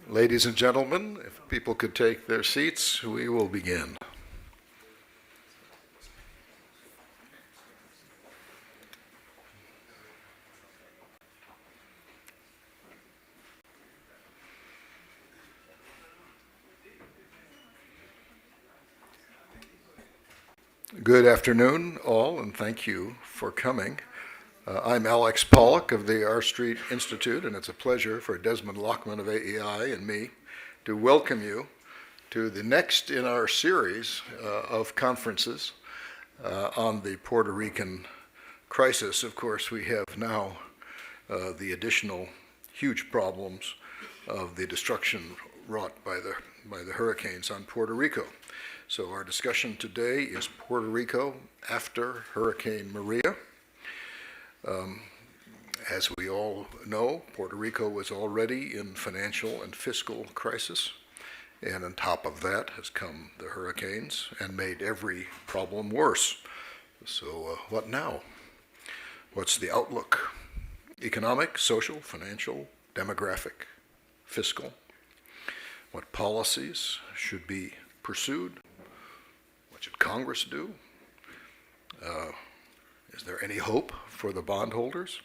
Ladies and gentlemen, if people could take their seats, we will begin. Good afternoon, all, and thank you for coming. I'm Alex Pollock of the R Street Institute, and it's a pleasure for Desmond Lockman of AEI and me to welcome you to the next in our series of conferences on the Puerto Rican crisis. Of course, we have now the additional huge problems of the destruction wrought by the hurricanes on Puerto Rico. So our discussion today is Puerto Rico after Hurricane Maria. As we all know, Puerto Rico was already in financial and fiscal crisis, and on top of that has come the hurricanes and made every problem worse. So what now? What's the outlook? Economic, social, financial, demographic, fiscal? What policies should be pursued? What should Congress do? Is there any hope for the bondholders?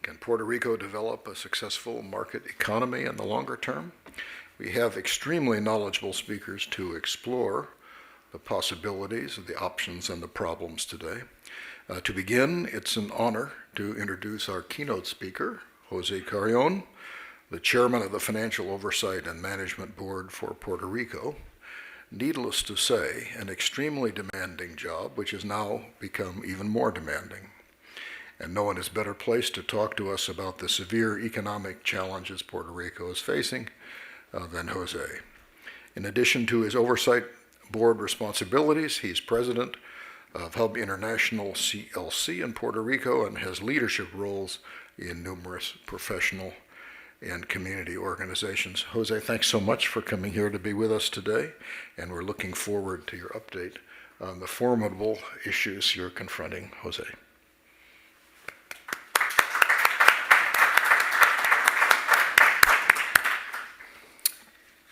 Can Puerto Rico develop a successful market economy in the longer term? We have extremely knowledgeable speakers to explore the possibilities, the options, and the problems today. To begin, it's an honor to introduce our keynote speaker, Jose Carrion, the chairman of the Financial Oversight and Management Board for Puerto Rico. Needless to say, an extremely demanding job, which has now become even more demanding. And no one is better placed to talk to us about the severe economic challenges Puerto Rico is facing than Jose. In addition to his oversight board responsibilities, he's president of Hub International CLC in Puerto Rico and has leadership roles in numerous professional and community organizations. Jose, thanks so much for coming here to be with us today, and we're looking forward to your update on the formidable issues you're confronting. Jose.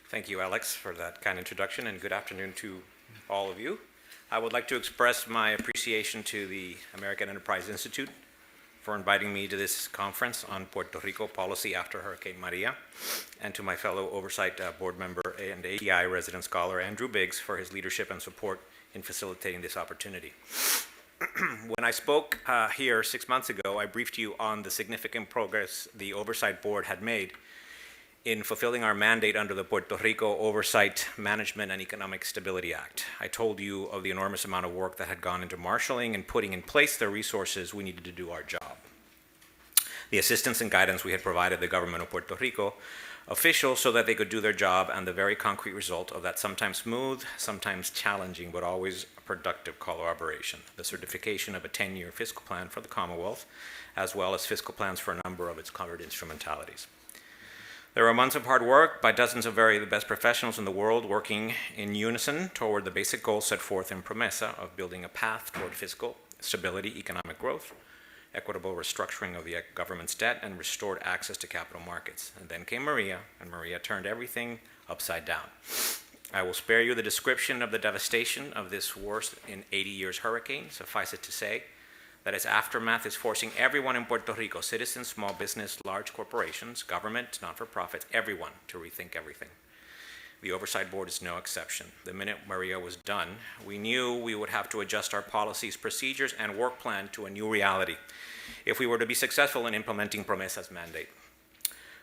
Thank you, Alex, for that kind introduction, and good afternoon to all of you. I would like to express my appreciation to the American Enterprise Institute for inviting me to this conference on Puerto Rico policy after Hurricane Maria, and to my fellow Oversight Board member and AEI resident scholar Andrew Biggs for his leadership and support in facilitating this opportunity. When I spoke here 6 months ago, I briefed you on the significant progress the Oversight Board had made in fulfilling our mandate under the Puerto Rico Oversight, Management, and Economic Stability Act. I told you of the enormous amount of work that had gone into marshaling and putting in place the resources we needed to do our job. The assistance and guidance we had provided the government of Puerto Rico officials so that they could do their job, and the very concrete result of that sometimes smooth, sometimes challenging, but always productive collaboration, the certification of a 10-year fiscal plan for the Commonwealth, as well as fiscal plans for a number of its covered instrumentalities. There were months of hard work by dozens of the best professionals in the world working in unison toward the basic goals set forth in Promesa of building a path toward fiscal stability, economic growth, equitable restructuring of the government's debt, and restored access to capital markets. And then came Maria, and Maria turned everything upside down. I will spare you the description of the devastation of this worst in 80 years hurricane. Suffice it to say that its aftermath is forcing everyone in Puerto Rico, citizens, small business, large corporations, government, not-for-profits, everyone to rethink everything. The Oversight Board is no exception. The minute Maria was done, we knew we would have to adjust our policies, procedures, and work plan to a new reality if we were to be successful in implementing Promesa's mandate.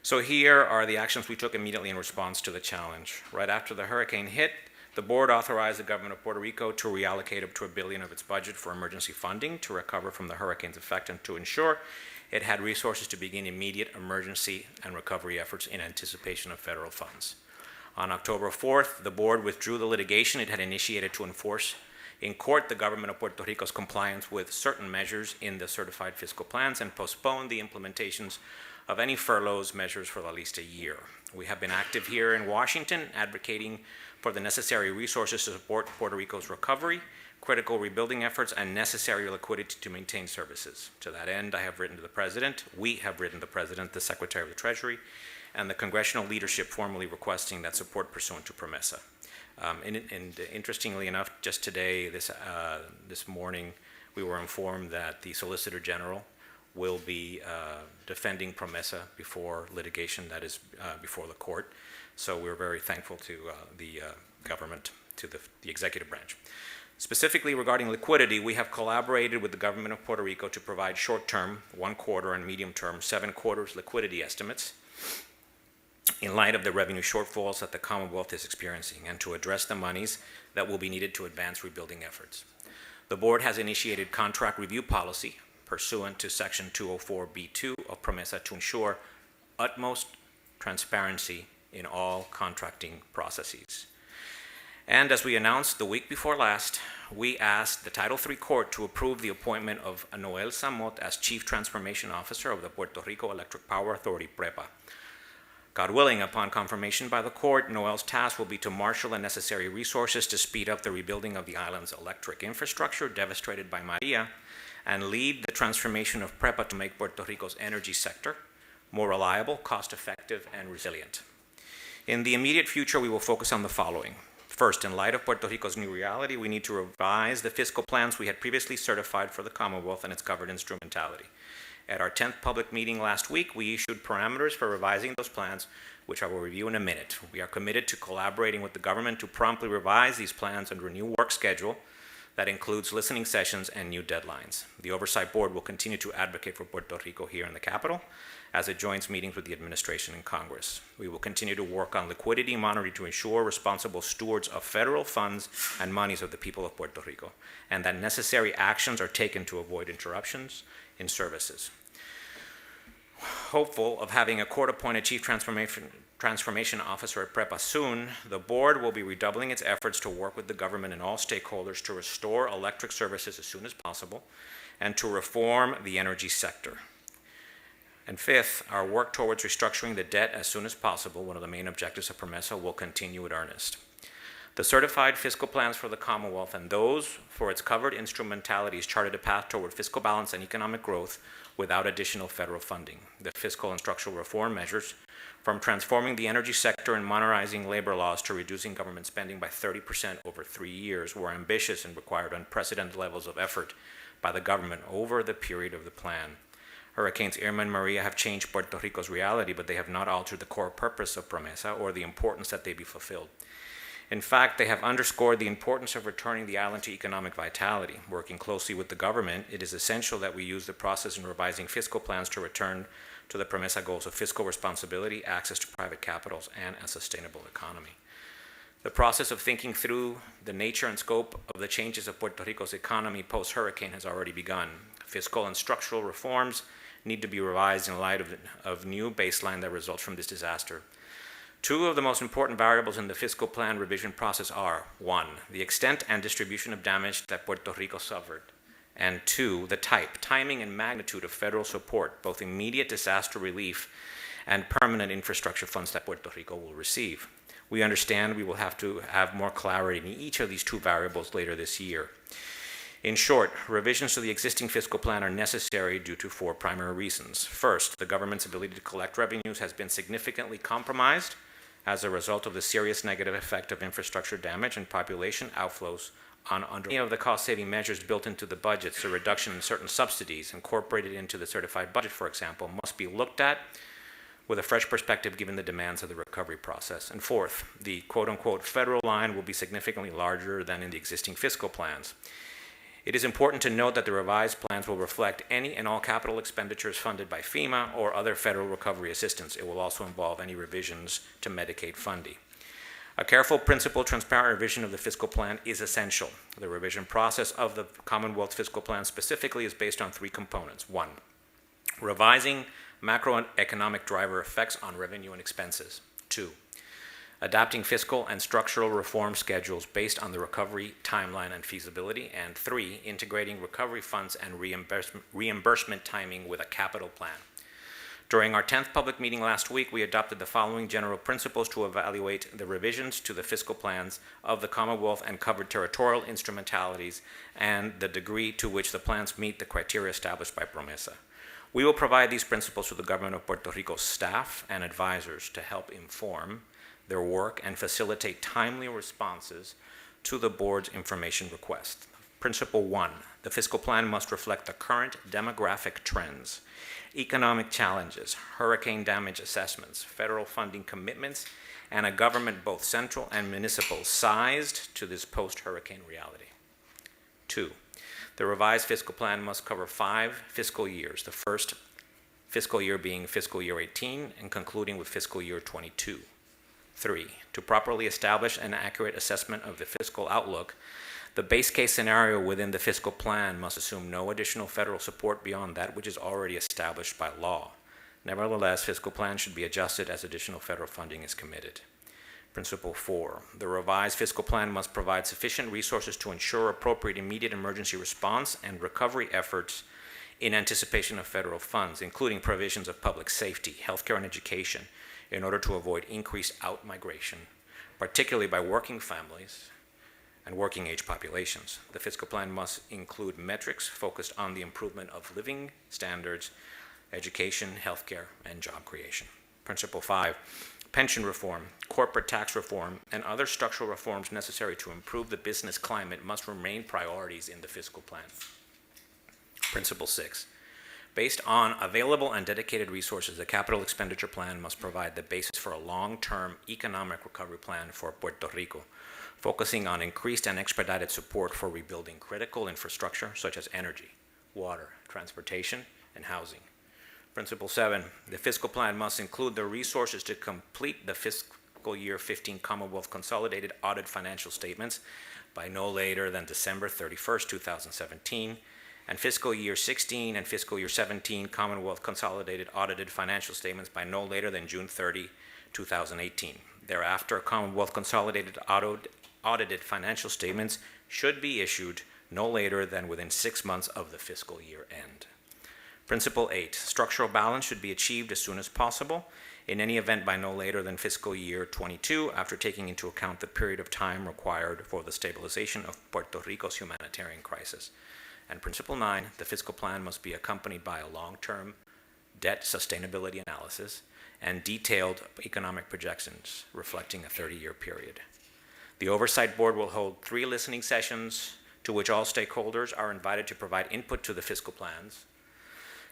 So here are the actions we took immediately in response to the challenge. Right after the hurricane hit, the board authorized the government of Puerto Rico to reallocate up to $1 billion of its budget for emergency funding to recover from the hurricane's effect and to ensure it had resources to begin immediate emergency and recovery efforts in anticipation of federal funds. On October 4th, the board withdrew the litigation it had initiated to enforce in court the government of Puerto Rico's compliance with certain measures in the certified fiscal plans and postponed the implementations of any furloughs measures for at least a year. We have been active here in Washington advocating for the necessary resources to support Puerto Rico's recovery, critical rebuilding efforts, and necessary liquidity to maintain services. To that end, I have written to the President, we have written to the President, the Secretary of the Treasury, and the congressional leadership formally requesting that support pursuant to PROMESA. And interestingly enough, just today, this morning, we were informed that the Solicitor General will be defending PROMESA before litigation, that is before the court. So we're very thankful to the government, to the executive branch. Specifically regarding liquidity, we have collaborated with the government of Puerto Rico to provide short-term, 1 quarter, and medium-term, 7 quarters liquidity estimates in light of the revenue shortfalls that the Commonwealth is experiencing and to address the monies that will be needed to advance rebuilding efforts. The board has initiated contract review policy pursuant to Section 204(b)(2) of PROMESA to ensure utmost transparency in all contracting processes. And as we announced the week before last, we asked the Title III Court to approve the appointment of Noel Samot as Chief Transformation Officer of the Puerto Rico Electric Power Authority, PREPA. God willing, upon confirmation by the court, Noel's task will be to marshal the necessary resources to speed up the rebuilding of the island's electric infrastructure devastated by Maria and lead the transformation of PREPA to make Puerto Rico's energy sector more reliable, cost-effective, and resilient. In the immediate future, we will focus on the following. First, in light of Puerto Rico's new reality, we need to revise the fiscal plans we had previously certified for the Commonwealth and its covered instrumentality. At our 10th public meeting last week, we issued parameters for revising those plans, which I will review in a minute. We are committed to collaborating with the government to promptly revise these plans under a new work schedule that includes listening sessions and new deadlines. The Oversight Board will continue to advocate for Puerto Rico here in the Capitol as it joins meetings with the administration and Congress. We will continue to work on liquidity monitoring to ensure responsible stewards of federal funds and monies of the people of Puerto Rico, and that necessary actions are taken to avoid interruptions in services. Hopeful of having a court-appointed Chief Transformation Officer at PREPA soon, the board will be redoubling its efforts to work with the government and all stakeholders to restore electric services as soon as possible and to reform the energy sector. And fifth, our work towards restructuring the debt as soon as possible, one of the main objectives of PROMESA, will continue in earnest. The certified fiscal plans for the Commonwealth and those for its covered instrumentalities charted a path toward fiscal balance and economic growth without additional federal funding. The fiscal and structural reform measures, from transforming the energy sector and modernizing labor laws to reducing government spending by 30% over 3 years, were ambitious and required unprecedented levels of effort by the government over the period of the plan. Hurricanes Irma and Maria have changed Puerto Rico's reality, but they have not altered the core purpose of PROMESA or the importance that they be fulfilled. In fact, they have underscored the importance of returning the island to economic vitality. Working closely with the government, it is essential that we use the process in revising fiscal plans to return to the PROMESA goals of fiscal responsibility, access to private capitals, and a sustainable economy. The process of thinking through the nature and scope of the changes of Puerto Rico's economy post-hurricane has already begun. Fiscal and structural reforms need to be revised in light of new baseline that results from this disaster. Two of the most important variables in the fiscal plan revision process are, 1, the extent and distribution of damage that Puerto Rico suffered, and 2, the timing, and magnitude of federal support, both immediate disaster relief and permanent infrastructure funds that Puerto Rico will receive. We understand we will have to have more clarity in each of these two variables later this year. In short, revisions to the existing fiscal plan are necessary due to 4 primary reasons. First, the government's ability to collect revenues has been significantly compromised as a result of the serious negative effect of infrastructure damage and population outflows on many of the cost-saving measures built into the budgets. The reduction in certain subsidies incorporated into the certified budget, for example, must be looked at with a fresh perspective given the demands of the recovery process. And fourth, the quote-unquote federal line will be significantly larger than in the existing fiscal plans. It is important to note that the revised plans will reflect any and all capital expenditures funded by FEMA or other federal recovery assistance. It will also involve any revisions to Medicaid funding. A careful, principled, transparent revision of the fiscal plan is essential. The revision process of the Commonwealth fiscal plan specifically is based on 3 components. 1, revising macroeconomic driver effects on revenue and expenses. 2, adapting fiscal and structural reform schedules based on the recovery timeline and feasibility. And 3, integrating recovery funds and reimbursement timing with a capital plan. During our 10th public meeting last week, we adopted the following general principles to evaluate the revisions to the fiscal plans of the Commonwealth and covered territorial instrumentalities and the degree to which the plans meet the criteria established by PROMESA. We will provide these principles to the government of Puerto Rico staff and advisors to help inform their work and facilitate timely responses to the board's information request. Principle 1, the fiscal plan must reflect the current demographic trends, economic challenges, hurricane damage assessments, federal funding commitments, and a government, both central and municipal, sized to this post-hurricane reality. 2, the revised fiscal plan must cover 5 fiscal years, the first fiscal year being fiscal year 18 and concluding with fiscal year 22. 3, to properly establish an accurate assessment of the fiscal outlook, the base case scenario within the fiscal plan must assume no additional federal support beyond that which is already established by law. Nevertheless, fiscal plans should be adjusted as additional federal funding is committed. Principle 4, the revised fiscal plan must provide sufficient resources to ensure appropriate immediate emergency response and recovery efforts in anticipation of federal funds, including provisions of public safety, healthcare, and education, in order to avoid increased out-migration, particularly by working families and working age populations. The fiscal plan must include metrics focused on the improvement of living standards, education, healthcare, and job creation. Principle 5, pension reform, corporate tax reform, and other structural reforms necessary to improve the business climate must remain priorities in the fiscal plan. Principle 6, based on available and dedicated resources, the capital expenditure plan must provide the basis for a long-term economic recovery plan for Puerto Rico, focusing on increased and expedited support for rebuilding critical infrastructure such as energy, water, transportation, and housing. Principle 7, the fiscal plan must include the resources to complete the fiscal year 15 Commonwealth Consolidated Audit Financial Statements by no later than December 31st, 2017, and fiscal year 16 and fiscal year 17 Commonwealth Consolidated Audited Financial Statements by no later than June 30, 2018. Thereafter, Commonwealth Consolidated Audited Financial Statements should be issued no later than within 6 months of the fiscal year end. Principle 8, structural balance should be achieved as soon as possible, in any event by no later than fiscal year 22, after taking into account the period of time required for the stabilization of Puerto Rico's humanitarian crisis. And Principle 9, the fiscal plan must be accompanied by a long-term debt sustainability analysis and detailed economic projections reflecting a 30-year period. The Oversight Board will hold 3 listening sessions to which all stakeholders are invited to provide input to the fiscal plans.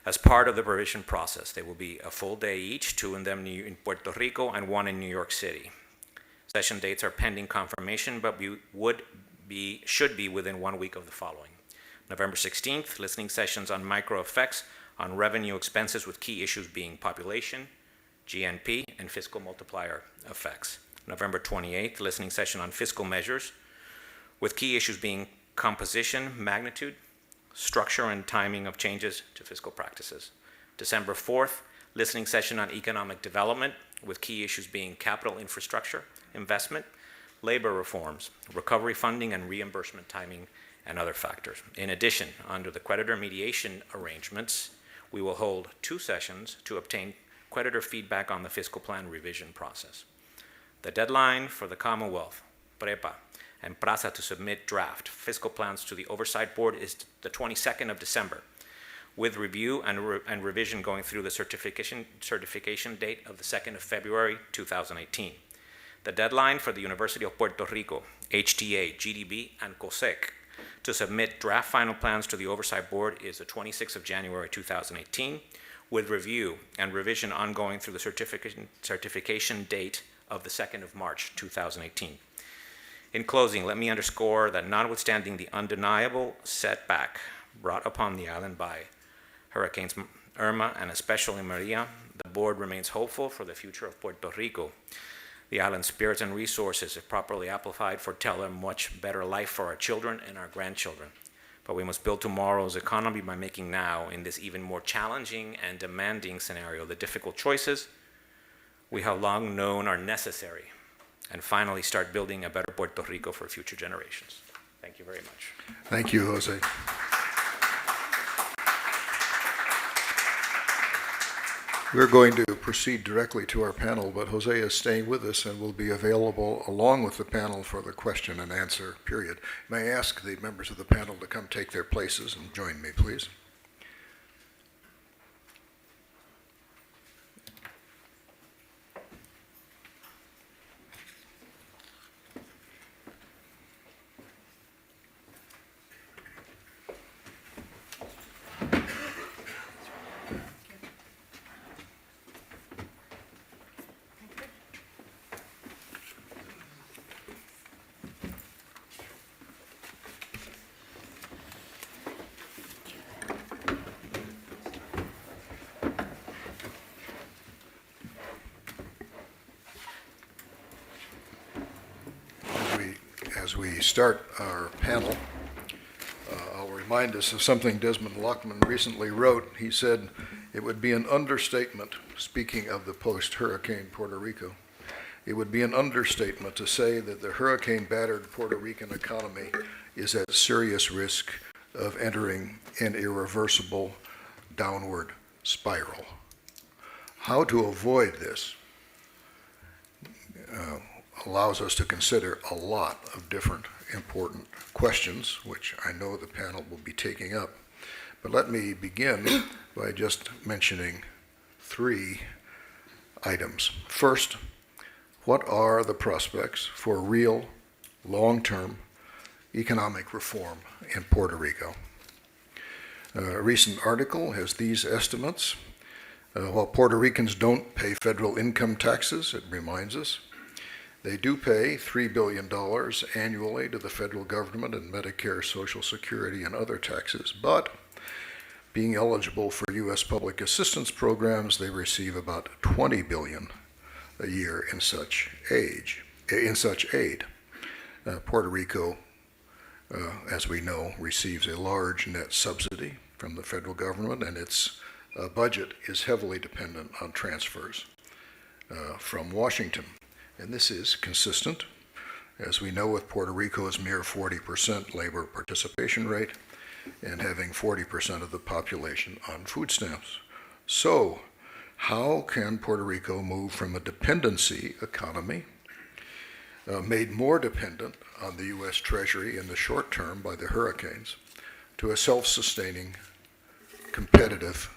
As part of the revision process, they will be a full day each, 2 in them in Puerto Rico and 1 in New York City. Session dates are pending confirmation, but should be within 1 week of the following. November 16th, listening sessions on micro effects on revenue expenses with key issues being population, GNP, and fiscal multiplier effects. November 28th, listening session on fiscal measures with key issues being composition, magnitude, structure, and timing of changes to fiscal practices. December 4th, listening session on economic development with key issues being capital infrastructure, investment, labor reforms, recovery funding and reimbursement timing, and other factors. In addition, under the creditor mediation arrangements, we will hold 2 sessions to obtain creditor feedback on the fiscal plan revision process. The deadline for the Commonwealth, PREPA, and PRASA to submit draft fiscal plans to the Oversight Board is the 22nd of December, with review and revision going through the certification date of the 2nd of February 2018. The deadline for the University of Puerto Rico, HTA, GDB, and COSEC to submit draft final plans to the Oversight Board is the 26th of January 2018, with review and revision ongoing through the certification date of the 2nd of March 2018. In closing, let me underscore that notwithstanding the undeniable setback brought upon the island by Hurricanes Irma and especially Maria, the board remains hopeful for the future of Puerto Rico. The island's spirits and resources, if properly amplified, foretell a much better life for our children and our grandchildren. But we must build tomorrow's economy by making now, in this even more challenging and demanding scenario, the difficult choices we have long known are necessary, and finally start building a better Puerto Rico for future generations. Thank you very much. Thank you, Jose. We're going to proceed directly to our panel, but Jose is staying with us and will be available along with the panel for the question and answer period. May I ask the members of the panel to come take their places and join me, please? As we start our panel, I'll remind us of something Desmond Lockman recently wrote. He said, "It would be an understatement," speaking of the post-hurricane Puerto Rico, "it would be an understatement to say that the hurricane-battered Puerto Rican economy is at serious risk of entering an irreversible downward spiral." How to avoid this allows us to consider a lot of different important questions, which I know the panel will be taking up. But let me begin by just mentioning three items. First, what are the prospects for real, long-term economic reform in Puerto Rico? A recent article has these estimates. While Puerto Ricans don't pay federal income taxes, it reminds us, they do pay $3 billion annually to the federal government in Medicare, Social Security, and other taxes. But being eligible for U.S. public assistance programs, they receive about $20 billion a year in such aid. Puerto Rico, as we know, receives a large net subsidy from the federal government, and its budget is heavily dependent on transfers from Washington. And this is consistent, as we know, with Puerto Rico's mere 40% labor participation rate and having 40% of the population on food stamps. So, how can Puerto Rico move from a dependency economy, made more dependent on the U.S. Treasury in the short term by the hurricanes, to a self-sustaining, competitive,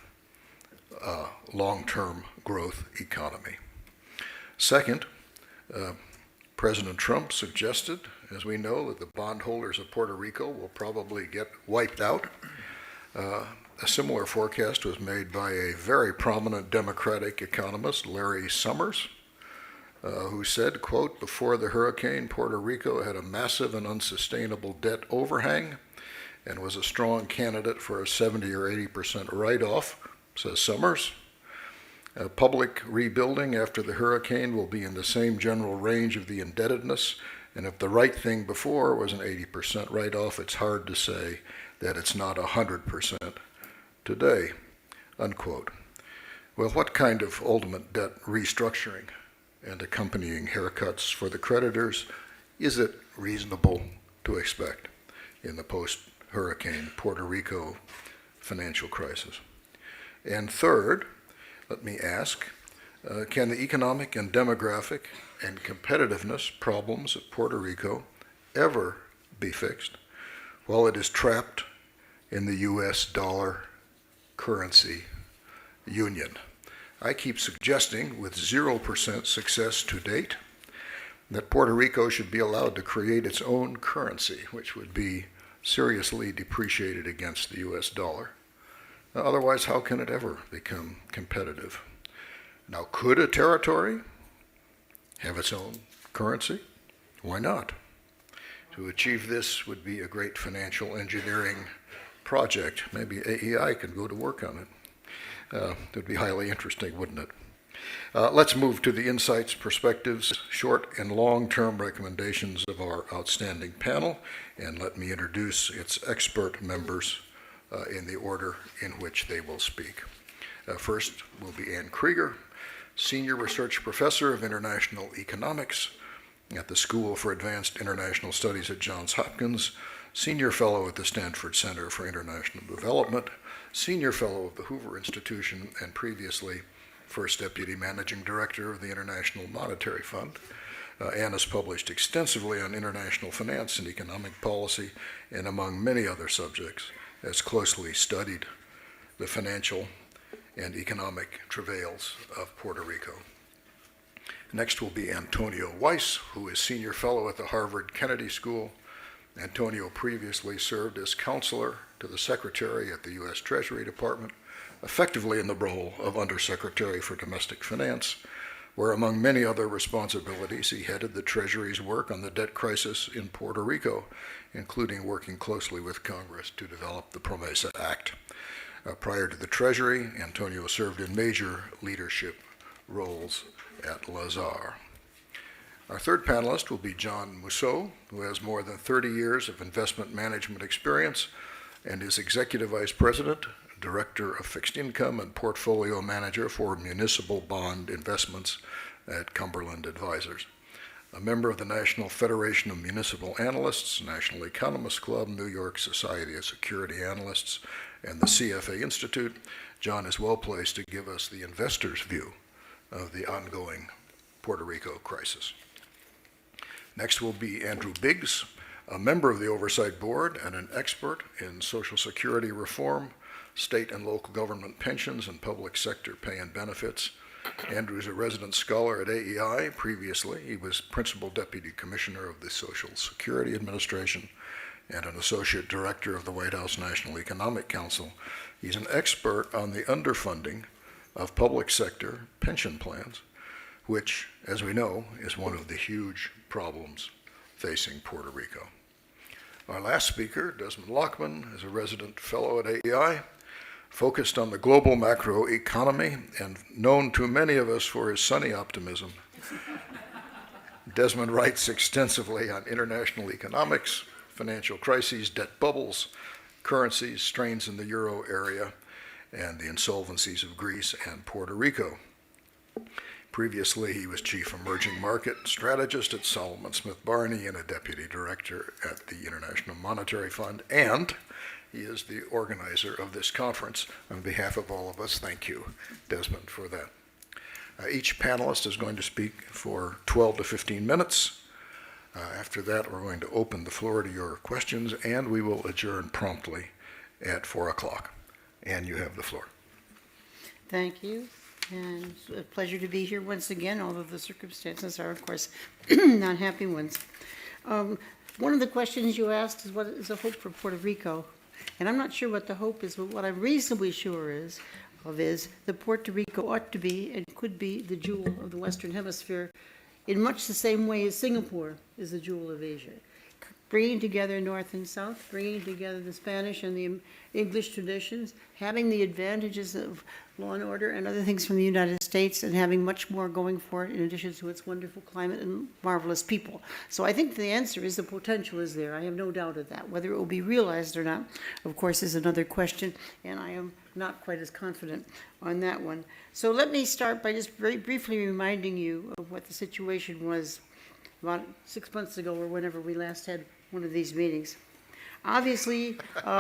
long-term growth economy? Second, President Trump suggested, as we know, that the bondholders of Puerto Rico will probably get wiped out. A similar forecast was made by a very prominent Democratic economist, Larry Summers, who said, quote, "Before the hurricane, Puerto Rico had a massive and unsustainable debt overhang and was a strong candidate for a 70 or 80% write-off," says Summers. Public rebuilding after the hurricane will be in the same general range of the indebtedness, and if the right thing before was an 80% write-off, it's hard to say that it's not 100% today, unquote. Well, what kind of ultimate debt restructuring and accompanying haircuts for the creditors is it reasonable to expect in the post-hurricane Puerto Rico financial crisis? And third, let me ask, can the economic and demographic and competitiveness problems of Puerto Rico ever be fixed while it is trapped in the U.S. dollar currency union? I keep suggesting, with 0% success to date, that Puerto Rico should be allowed to create its own currency, which would be seriously depreciated against the U.S. dollar. Otherwise, how can it ever become competitive? Now, could a territory have its own currency? Why not? To achieve this would be a great financial engineering project. Maybe AEI could go to work on it. It would be highly interesting, wouldn't it? Let's move to the insights, perspectives, short and long-term recommendations of our outstanding panel, and let me introduce its expert members in the order in which they will speak. First will be Ann Krieger, Senior Research Professor of International Economics at the School for Advanced International Studies at Johns Hopkins, Senior Fellow at the Stanford Center for International Development, Senior Fellow of the Hoover Institution, and previously First Deputy Managing Director of the International Monetary Fund. Ann has published extensively on international finance and economic policy, and among many other subjects, has closely studied the financial and economic travails of Puerto Rico. Next will be Antonio Weiss, who is Senior Fellow at the Harvard Kennedy School. Antonio previously served as counselor to the Secretary at the U.S. Treasury Department, effectively in the role of Undersecretary for Domestic Finance, where among many other responsibilities, he headed the Treasury's work on the debt crisis in Puerto Rico, including working closely with Congress to develop the PROMESA Act. Prior to the Treasury, Antonio served in major leadership roles at Lazar. Our third panelist will be John Mousseau, who has more than 30 years of investment management experience and is Executive Vice President, Director of Fixed Income and Portfolio Manager for Municipal Bond Investments at Cumberland Advisors. A member of the National Federation of Municipal Analysts, National Economists Club, New York Society of Security Analysts, and the CFA Institute, John is well placed to give us the investor's view of the ongoing Puerto Rico crisis. Next will be Andrew Biggs, a member of the Oversight Board and an expert in Social Security reform, state and local government pensions, and public sector pay and benefits. Andrew is a resident scholar at AEI. Previously, he was Principal Deputy Commissioner of the Social Security Administration and an Associate Director of the White House National Economic Council. He's an expert on the underfunding of public sector pension plans, which, as we know, is one of the huge problems facing Puerto Rico. Our last speaker, Desmond Lockman, is a resident fellow at AEI, focused on the global macroeconomy and known to many of us for his sunny optimism. Desmond writes extensively on international economics, financial crises, debt bubbles, currencies, strains in the euro area, and the insolvencies of Greece and Puerto Rico. Previously, he was Chief Emerging Market Strategist at Solomon Smith Barney and a Deputy Director at the International Monetary Fund, and he is the organizer of this conference. On behalf of all of us, thank you, Desmond, for that. Each panelist is going to speak for 12 to 15 minutes. After that, we're going to open the floor to your questions, and we will adjourn promptly at 4 o'clock. And you have the floor. Thank you, and it's a pleasure to be here once again, although the circumstances are, of course, not happy ones. One of the questions you asked is, what is the hope for Puerto Rico? And I'm not sure what the hope is, but what I'm reasonably sure is that Puerto Rico ought to be and could be the jewel of the Western Hemisphere in much the same way as Singapore is the jewel of Asia. Bringing together North and South, bringing together the Spanish and the English traditions, having the advantages of law and order and other things from the United States, and having much more going for it in addition to its wonderful climate and marvelous people. So I think the answer is the potential is there. I have no doubt of that. Whether it will be realized or not, of course, is another question, and I am not quite as confident on that one. So let me start by just very briefly reminding you of what the situation was about 6 months ago or whenever we last had one of these meetings. Obviously,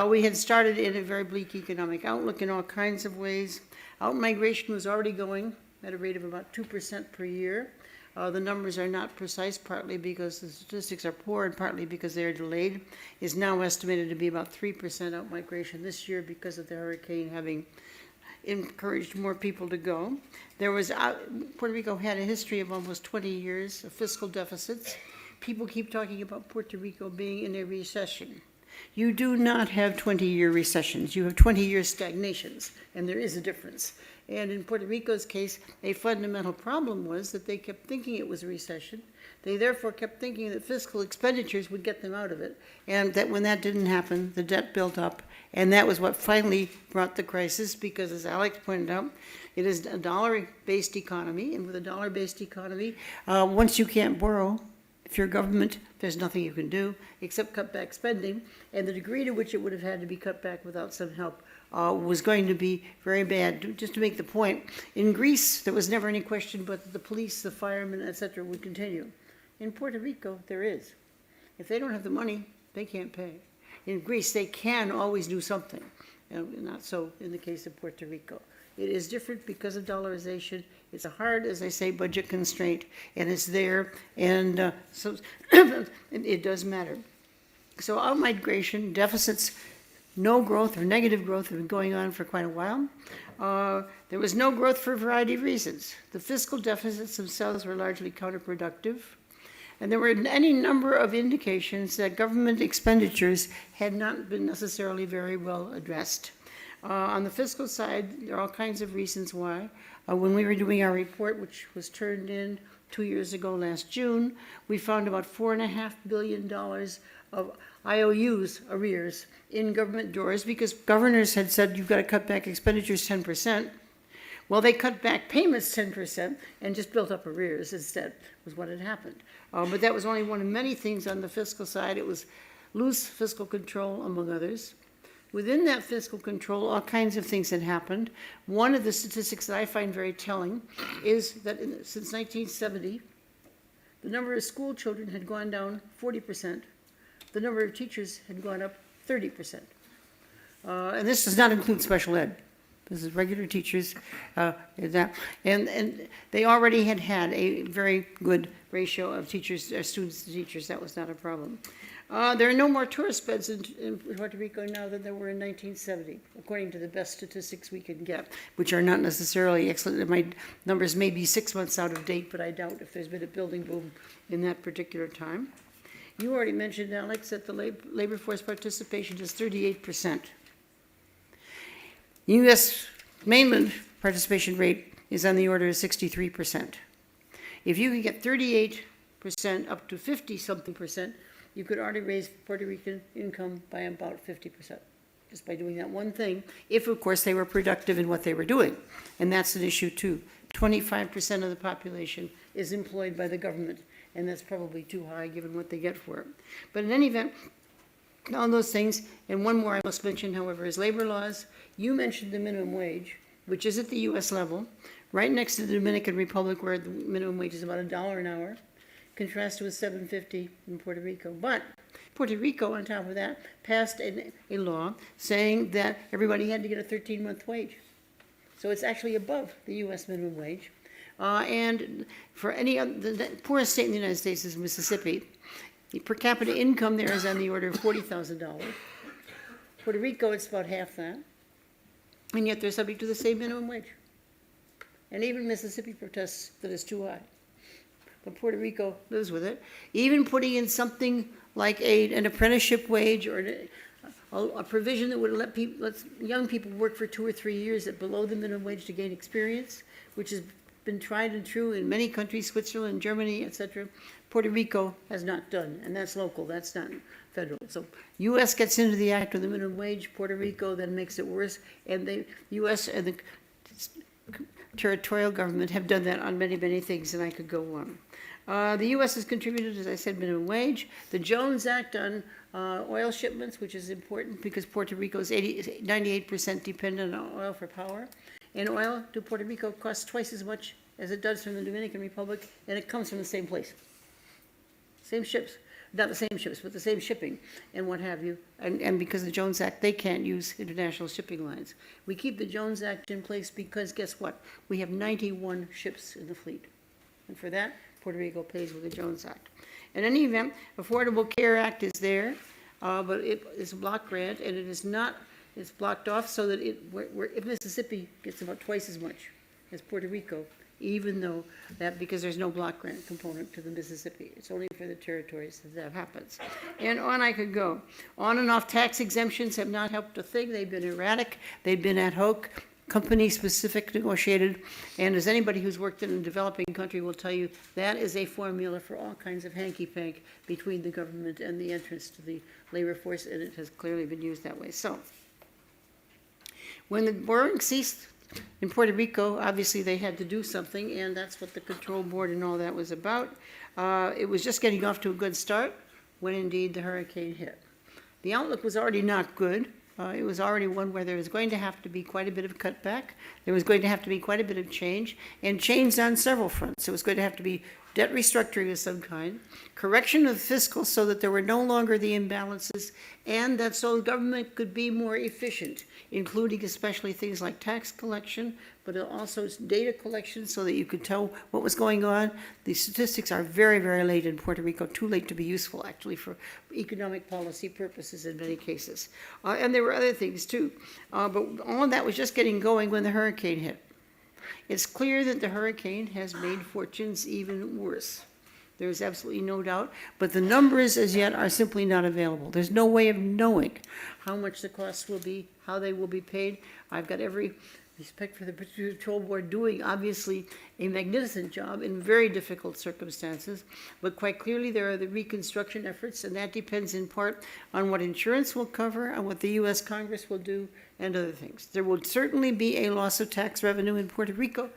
we had started in a very bleak economic outlook in all kinds of ways. Out-migration was already going at a rate of about 2% per year. The numbers are not precise, partly because the statistics are poor and partly because they are delayed. Is now estimated to be about 3% out-migration this year because of the hurricane having encouraged more people to go. Puerto Rico had a history of almost 20 years of fiscal deficits. People keep talking about Puerto Rico being in a recession. You do not have 20-year recessions. You have 20-year stagnations, and there is a difference. And in Puerto Rico's case, a fundamental problem was that they kept thinking it was a recession. They therefore kept thinking that fiscal expenditures would get them out of it, and that when that didn't happen, the debt built up, and that was what finally brought the crisis, because as Alex pointed out, it is a dollar-based economy, and with a dollar-based economy, once you can't borrow, if you're government, there's nothing you can do except cut back spending, and the degree to which it would have had to be cut back without some help was going to be very bad. Just to make the point, in Greece, there was never any question but that the police, the firemen, etc. would continue. In Puerto Rico, there is. If they don't have the money, they can't pay. In Greece, they can always do something, not so in the case of Puerto Rico. It is different because of dollarization. It's a hard, as I say, budget constraint, and it's there, and so it does matter. So out-migration, deficits, no growth or negative growth have been going on for quite a while. There was no growth for a variety of reasons. The fiscal deficits themselves were largely counterproductive, and there were any number of indications that government expenditures had not been necessarily very well addressed. On the fiscal side, there are all kinds of reasons why. When we were doing our report, which was turned in 2 years ago last June, we found about $4.5 billion of IOUs, arrears, in government doors because governors had said you've got to cut back expenditures 10%. Well, they cut back payments 10% and just built up arrears instead, was what had happened. But that was only one of many things on the fiscal side. It was loose fiscal control, among others. Within that fiscal control, all kinds of things had happened. One of the statistics that I find very telling is that since 1970, the number of school children had gone down 40%. The number of teachers had gone up 30%. And this does not include special ed. This is regular teachers. And they already had a very good ratio of teachers, students to teachers. That was not a problem. There are no more tourist beds in Puerto Rico now than there were in 1970, according to the best statistics we can get, which are not necessarily excellent. My numbers may be 6 months out of date, but I doubt if there's been a building boom in that particular time. You already mentioned, Alex, that the labor force participation is 38%. U.S. mainland participation rate is on the order of 63%. If you could get 38% up to 50-something percent, you could already raise Puerto Rican income by about 50%, just by doing that one thing, if, of course, they were productive in what they were doing. And that's an issue, too. 25% of the population is employed by the government, and that's probably too high given what they get for it. But in any event, all those things, and one more I must mention, however, is labor laws. You mentioned the minimum wage, which is at the U.S. level, right next to the Dominican Republic, where the minimum wage is about $1 an hour, contrasted with $7.50 in Puerto Rico. But Puerto Rico, on top of that, passed a law saying that everybody had to get a 13-month wage. So it's actually above the U.S. minimum wage. And for any other, the poorest state in the United States is Mississippi. The per capita income there is on the order of $40,000. Puerto Rico, it's about half that. And yet they're subject to the same minimum wage. And even Mississippi protests that it's too high. But Puerto Rico lives with it. Even putting in something like an apprenticeship wage or a provision that would let young people work for 2 or 3 years at below the minimum wage to gain experience, which has been tried and true in many countries, Switzerland, Germany, etc. Puerto Rico has not done, and that's local, that's not federal. So U.S. gets into the act with the minimum wage, Puerto Rico then makes it worse, and the U.S. and the territorial government have done that on many, many things, and I could go on. The U.S. has contributed, as I said, minimum wage. The Jones Act on oil shipments, which is important because Puerto Rico is 98% dependent on oil for power. And oil to Puerto Rico costs twice as much as it does from the Dominican Republic, and it comes from the same place. Same ships. Not the same ships, but the same shipping and what have you. And because of the Jones Act, they can't use international shipping lines. We keep the Jones Act in place because, guess what? We have 91 ships in the fleet. And for that, Puerto Rico pays with the Jones Act. In any event, Affordable Care Act is there, but it is a block grant, and it is not, it's blocked off so that if Mississippi gets about twice as much as Puerto Rico, even though that, because there's no block grant component to the Mississippi. It's only for the territories that happens. And on I could go. On and off tax exemptions have not helped a thing. They've been erratic. They've been ad hoc, company-specific negotiated. And as anybody who's worked in a developing country will tell you, that is a formula for all kinds of hanky-pank between the government and the entrance to the labor force, and it has clearly been used that way. So, when the borrowing ceased, in Puerto Rico, obviously they had to do something, and that's what the control board and all that was about. It was just getting off to a good start when indeed the hurricane hit. The outlook was already not good. It was already one where there was going to have to be quite a bit of cutback. There was going to have to be quite a bit of change, and change on several fronts. It was going to have to be debt restructuring of some kind, correction of fiscal so that there were no longer the imbalances, and that so government could be more efficient, including especially things like tax collection, but also data collection so that you could tell what was going on. The statistics are very, very late in Puerto Rico, too late to be useful actually for economic policy purposes in many cases. And there were other things too. But all of that was just getting going when the hurricane hit. It's clear that the hurricane has made fortunes even worse. There's absolutely no doubt. But the numbers as yet are simply not available. There's no way of knowing how much the costs will be, how they will be paid. I've got every respect for the Patrol Board doing obviously a magnificent job in very difficult circumstances, but quite clearly there are the reconstruction efforts, and that depends in part on what insurance will cover, on what the U.S. Congress will do, and other things. There will certainly be a loss of tax revenue in Puerto Rico,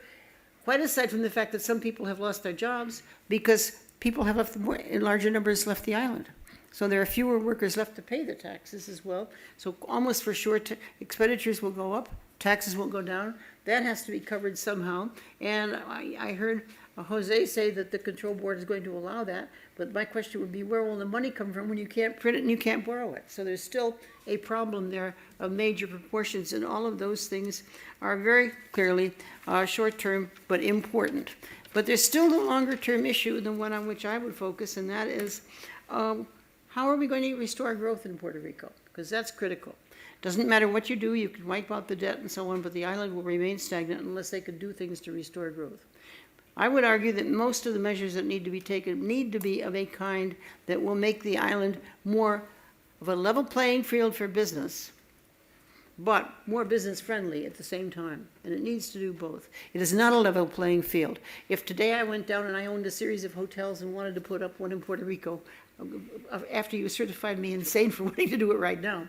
quite aside from the fact that some people have lost their jobs because people have left, in larger numbers left the island. So there are fewer workers left to pay the taxes as well. So almost for sure, expenditures will go up, taxes will go down. That has to be covered somehow. And I heard Jose say that the control board is going to allow that. But my question would be, where will the money come from when you can't print it and you can't borrow it? So there's still a problem there of major proportions. And all of those things are very clearly short-term but important. But there's still a longer-term issue, the one on which I would focus, and that is, how are we going to restore growth in Puerto Rico? Because that's critical. Doesn't matter what you do, you can wipe out the debt and so on, but the island will remain stagnant unless they can do things to restore growth. I would argue that most of the measures that need to be taken need to be of a kind that will make the island more of a level playing field for business, but more business friendly at the same time. And it needs to do both. It is not a level playing field. If today I went down and I owned a series of hotels and wanted to put up one in Puerto Rico, after you certified me insane for wanting to do it right now,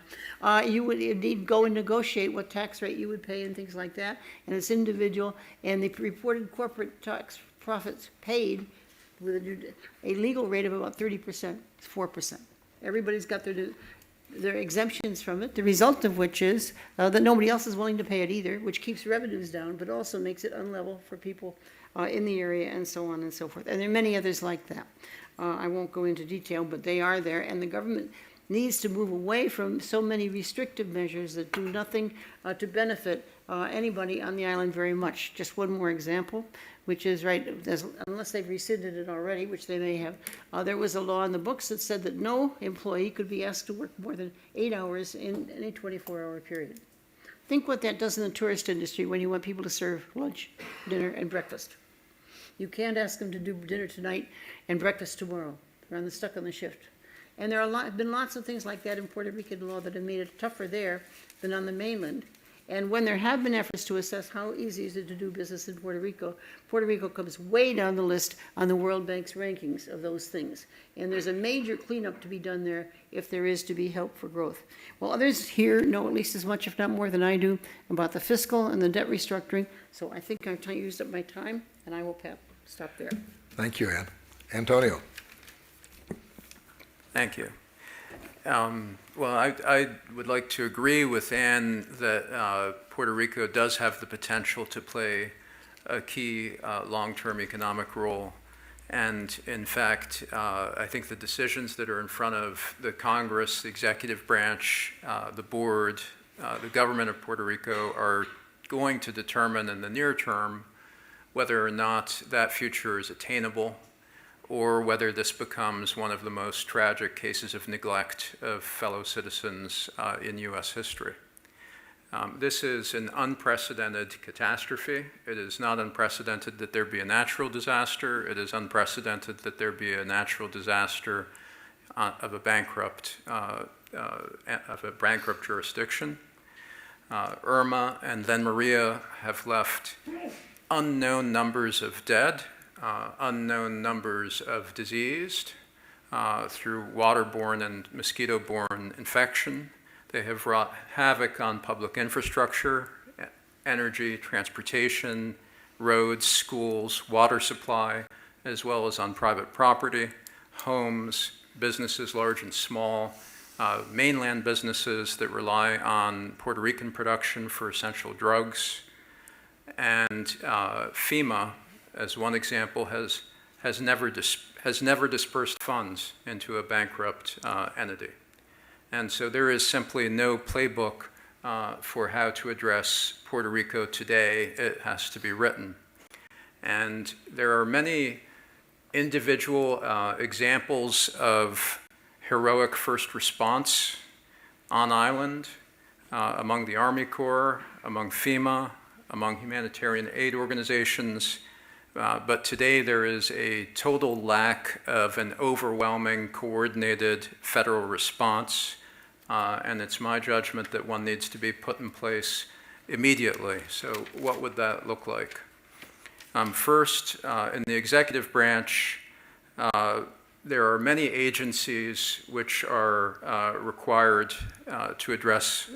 you would indeed go and negotiate what tax rate you would pay and things like that, and it's individual, and the reported corporate tax profits paid with a legal rate of about 30%, it's 4%. Everybody's got their exemptions from it, the result of which is that nobody else is willing to pay it either, which keeps revenues down, but also makes it unlevel for people in the area and so on and so forth. And there are many others like that. I won't go into detail, but they are there, and the government needs to move away from so many restrictive measures that do nothing to benefit anybody on the island very much. Just one more example, which is, unless they've rescinded it already, which they may have, there was a law in the books that said that no employee could be asked to work more than 8 hours in any 24-hour period. Think what that does in the tourist industry when you want people to serve lunch, dinner, and breakfast. You can't ask them to do dinner tonight and breakfast tomorrow. They're stuck on the shift. And there have been lots of things like that in Puerto Rican law that have made it tougher there than on the mainland. And when there have been efforts to assess how easy is it to do business in Puerto Rico comes way down the list on the World Bank's rankings of those things. And there's a major cleanup to be done there if there is to be help for growth. Well, others here know at least as much, if not more than I do, about the fiscal and the debt restructuring. So I think I've used up my time, and I will stop there. Thank you, Ann. Antonio. Thank you. Well, I would like to agree with Ann that Puerto Rico does have the potential to play a key long-term economic role. And in fact, I think the decisions that are in front of the Congress, the executive branch, the board, the government of Puerto Rico are going to determine in the near term whether or not that future is attainable, or whether this becomes one of the most tragic cases of neglect of fellow citizens in U.S. history. This is an unprecedented catastrophe. It is not unprecedented that there be a natural disaster. It is unprecedented that there be a natural disaster of a bankrupt jurisdiction. Irma and then Maria have left unknown numbers of dead, unknown numbers of diseased through waterborne and mosquito-borne infection. They have wrought havoc on public infrastructure, energy, transportation, roads, schools, water supply, as well as on private property, homes, businesses large and small, mainland businesses that rely on Puerto Rican production for essential drugs. And FEMA, as one example, has never dispersed funds into a bankrupt entity. And so there is simply no playbook for how to address Puerto Rico today. It has to be written. And there are many individual examples of heroic first response on island among the Army Corps, among FEMA, among humanitarian aid organizations. But today there is a total lack of an overwhelming coordinated federal response. And it's my judgment that one needs to be put in place immediately. So what would that look like? First, in the executive branch, there are many agencies which are required to address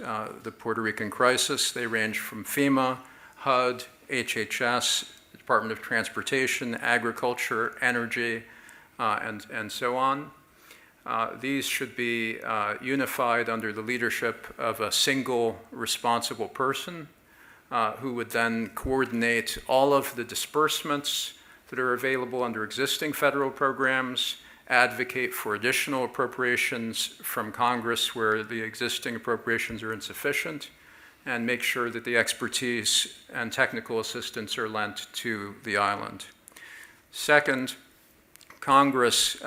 the Puerto Rican crisis. They range from FEMA, HUD, HHS, Department of Transportation, Agriculture, Energy, and so on. These should be unified under the leadership of a single responsible person who would then coordinate all of the disbursements that are available under existing federal programs, advocate for additional appropriations from Congress where the existing appropriations are insufficient, and make sure that the expertise and technical assistance are lent to the island. Second, Congress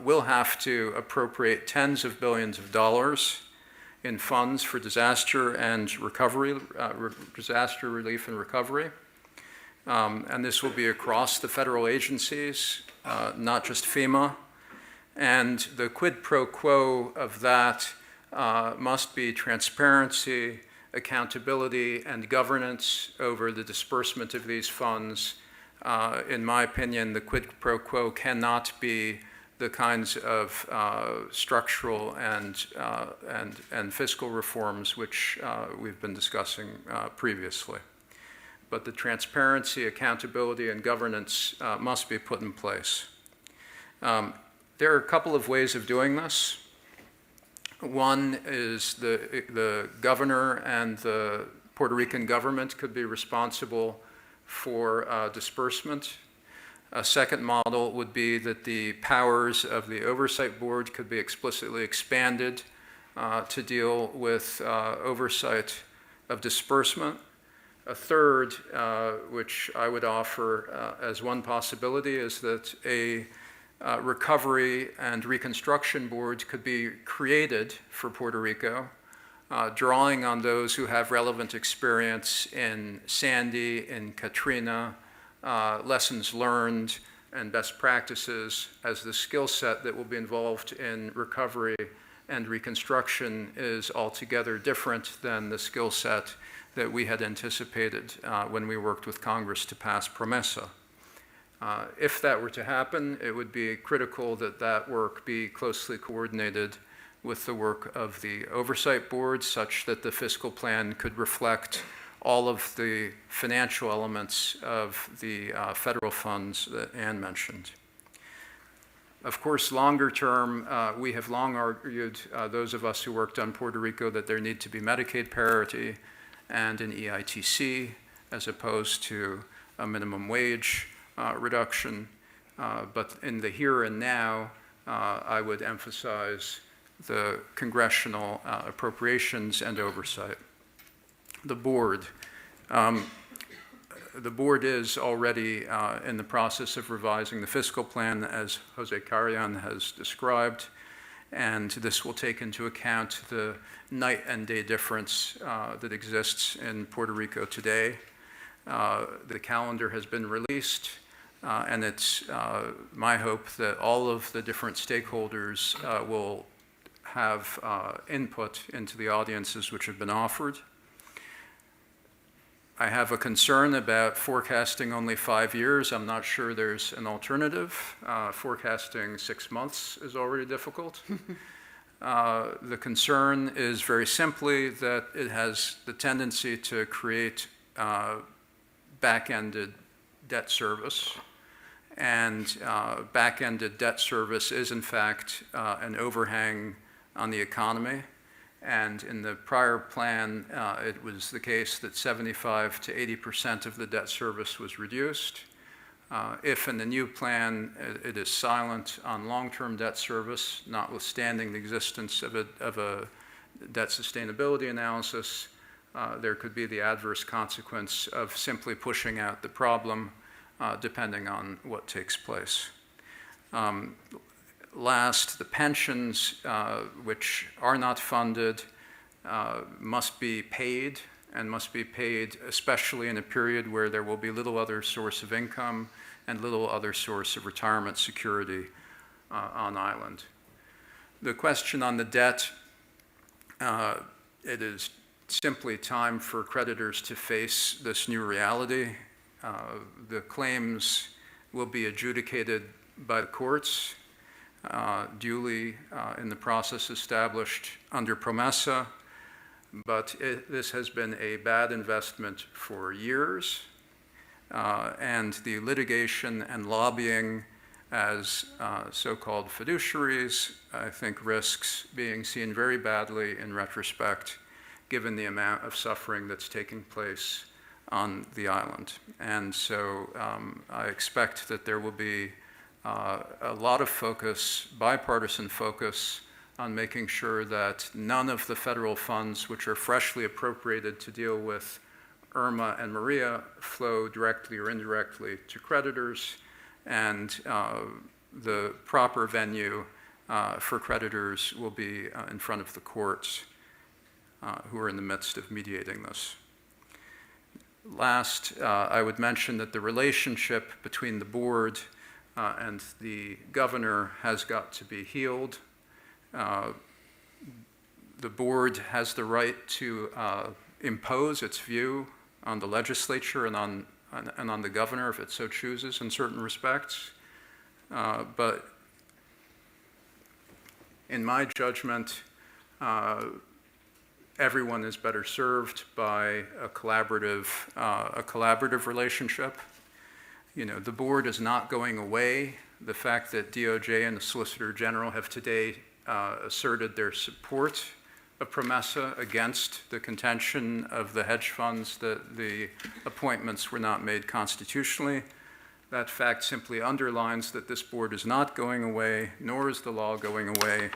will have to appropriate tens of billions of dollars in funds for disaster and recovery, disaster relief and recovery. And this will be across the federal agencies, not just FEMA. And the quid pro quo of that must be transparency, accountability, and governance over the disbursement of these funds. In my opinion, the quid pro quo cannot be the kinds of structural and fiscal reforms which we've been discussing previously. But the transparency, accountability, and governance must be put in place. There are a couple of ways of doing this. One is the governor and the Puerto Rican government could be responsible for disbursement. A second model would be that the powers of the Oversight Board could be explicitly expanded to deal with oversight of disbursement. A third, which I would offer as one possibility, is that a recovery and reconstruction board could be created for Puerto Rico, drawing on those who have relevant experience in Sandy, in Katrina, lessons learned, and best practices as the skill set that will be involved in recovery and reconstruction is altogether different than the skill set that we had anticipated when we worked with Congress to pass PROMESA. If that were to happen, it would be critical that that work be closely coordinated with the work of the Oversight Board such that the fiscal plan could reflect all of the financial elements of the federal funds that Ann mentioned. Of course, longer term, we have long argued, those of us who worked on Puerto Rico, that there need to be Medicaid parity and an EITC as opposed to a minimum wage reduction. But in the here and now, I would emphasize the congressional appropriations and oversight. The board. The board is already in the process of revising the fiscal plan, as Jose Carrion has described, and this will take into account the night and day difference that exists in Puerto Rico today. The calendar has been released, and it's my hope that all of the different stakeholders will have input into the audiences which have been offered. I have a concern about forecasting only 5 years. I'm not sure there's an alternative. Forecasting 6 months is already difficult. The concern is very simply that it has the tendency to create back-ended debt service. And back-ended debt service is, in fact, an overhang on the economy. And in the prior plan, it was the case that 75 to 80% of the debt service was reduced. If in the new plan it is silent on long-term debt service, notwithstanding the existence of a debt sustainability analysis, there could be the adverse consequence of simply pushing out the problem depending on what takes place. Last, the pensions, which are not funded, must be paid, and must be paid especially in a period where there will be little other source of income and little other source of retirement security on island. The question on the debt, it is simply time for creditors to face this new reality. The claims will be adjudicated by the courts, duly in the process established under promessa, but this has been a bad investment for years, and the litigation and lobbying as so-called fiduciaries, I think, risks being seen very badly in retrospect, given the amount of suffering that's taking place on the island. And so I expect that there will be a lot of focus, bipartisan focus, on making sure that none of the federal funds which are freshly appropriated to deal with Irma and Maria flow directly or indirectly to creditors, and the proper venue for creditors will be in front of the courts who are in the midst of mediating this. Last, I would mention that the relationship between the board and the governor has got to be healed. The board has the right to impose its view on the legislature and on the governor if it so chooses in certain respects. But in my judgment, everyone is better served by a collaborative relationship. You know, the board is not going away. The fact that DOJ and the Solicitor General have today asserted their support of PROMESA against the contention of the hedge funds that the appointments were not made constitutionally. That fact simply underlines that this board is not going away, nor is the law going away,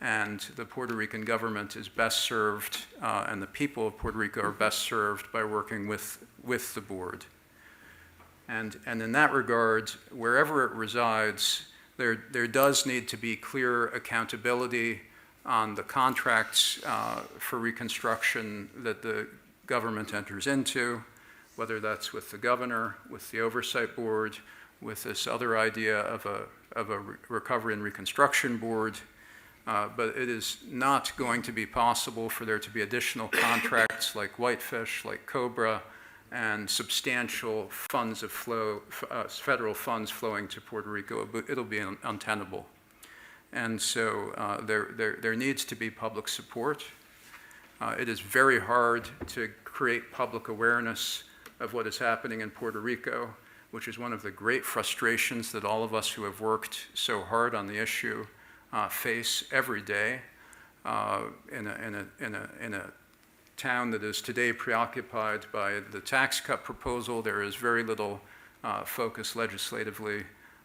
and the Puerto Rican government is best served, and the people of Puerto Rico are best served by working with the board. And in that regard, wherever it resides, there does need to be clear accountability on the contracts for reconstruction that the government enters into, whether that's with the governor, with the oversight board, with this other idea of a recovery and reconstruction board. But it is not going to be possible for there to be additional contracts like Whitefish, like Cobra, and substantial funds of federal funds flowing to Puerto Rico. It'll be untenable. And so there needs to be public support. It is very hard to create public awareness of what is happening in Puerto Rico, which is one of the great frustrations that all of us who have worked so hard on the issue face every day in a town that is today preoccupied by the tax cut proposal. There is very little focus legislatively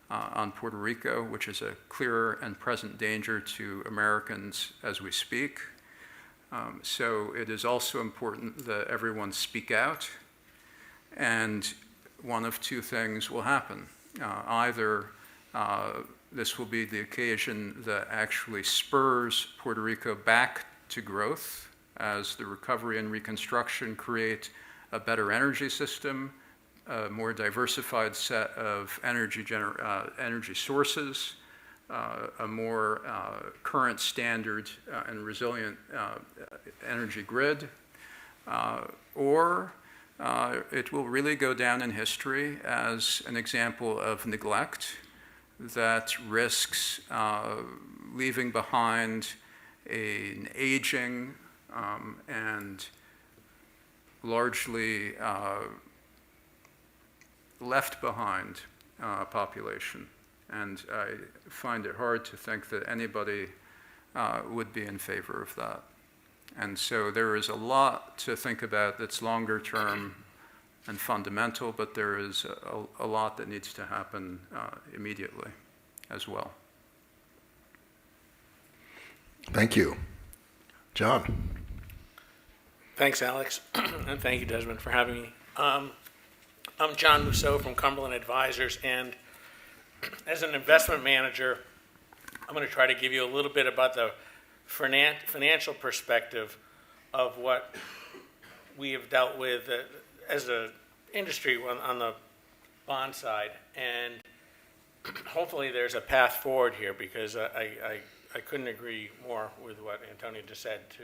on Puerto Rico, which is a clear and present danger to Americans as we speak. So it is also important that everyone speak out, and one of two things will happen. Either this will be the occasion that actually spurs Puerto Rico back to growth as the recovery and reconstruction create a better energy system, a more diversified set of energy sources, a more current standard and resilient energy grid, or it will really go down in history as an example of neglect that risks leaving behind an aging and largely left behind population. And I find it hard to think that anybody would be in favor of that. And so there is a lot to think about that's longer term and fundamental, but there is a lot that needs to happen immediately as well. Thank you. John. Thanks, Alex, and thank you, Desmond, for having me. I'm John Mousseau from Cumberland Advisors, and as an investment manager, I'm going to try to give you a little bit about the financial perspective of what we have dealt with as an industry on the bond side, and hopefully there's a path forward here, because I couldn't agree more with what Antonio just said, to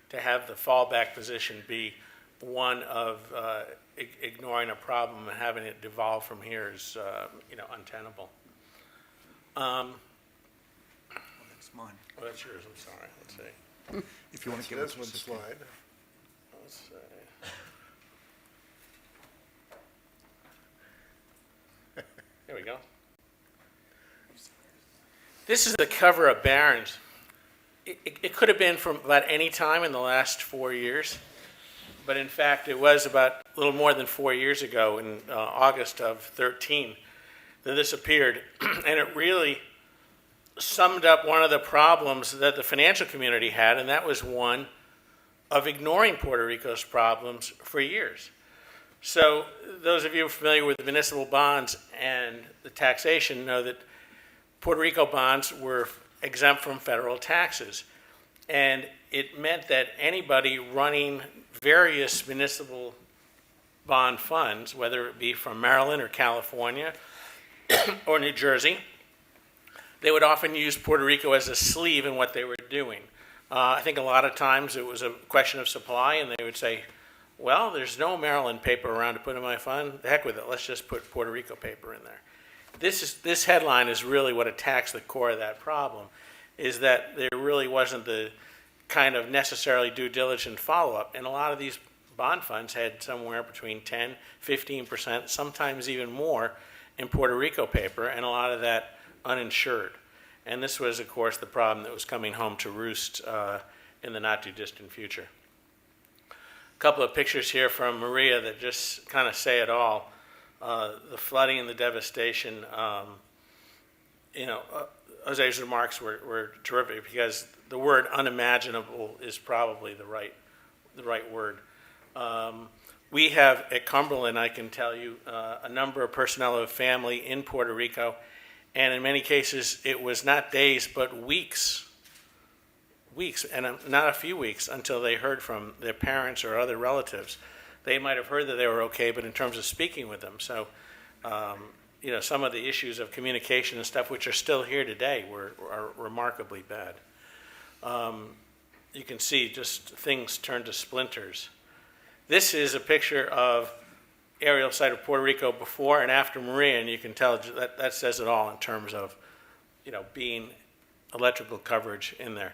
to have the fallback position be one of ignoring a problem and having it devolve from here is, untenable. That's mine. Oh, that's yours, I'm sorry, let's see. If you want to give us Desmond's slide. Let's see. There we go. This is the cover of Barron's. It could have been from about any time in the last 4 years, but in fact, it was about a little more than 4 years ago in August of 13 that this appeared, and it really summed up one of the problems that the financial community had, and that was one of ignoring Puerto Rico's problems for years. So those of you familiar with municipal bonds and the taxation know that Puerto Rico bonds were exempt from federal taxes. And it meant that anybody running various municipal bond funds, whether it be from Maryland or California or New Jersey, they would often use Puerto Rico as a sleeve in what they were doing. I think a lot of times it was a question of supply, and they would say, well, there's no Maryland paper around to put in my fund. The heck with it. Let's just put Puerto Rico paper in there. This headline is really what attacks the core of that problem, is that there really wasn't the kind of necessarily due diligent follow-up. And a lot of these bond funds had somewhere between 10, 15%, sometimes even more in Puerto Rico paper, and a lot of that uninsured. And this was, of course, the problem that was coming home to roost in the not-too-distant future. A couple of pictures here from Maria that just kind of say it all. The flooding and the devastation, Jose's remarks were terrific because the word unimaginable is probably the right word. We have at Cumberland, I can tell you, a number of personnel of family in Puerto Rico, and in many cases it was not days but weeks, and not a few weeks until they heard from their parents or other relatives. They might have heard that they were okay, but in terms of speaking with them. So, some of the issues of communication and stuff, which are still here today, are remarkably bad. You can see just things turn to splinters. This is a picture of aerial site of Puerto Rico before and after Maria, and you can tell that says it all in terms of, being electrical coverage in there.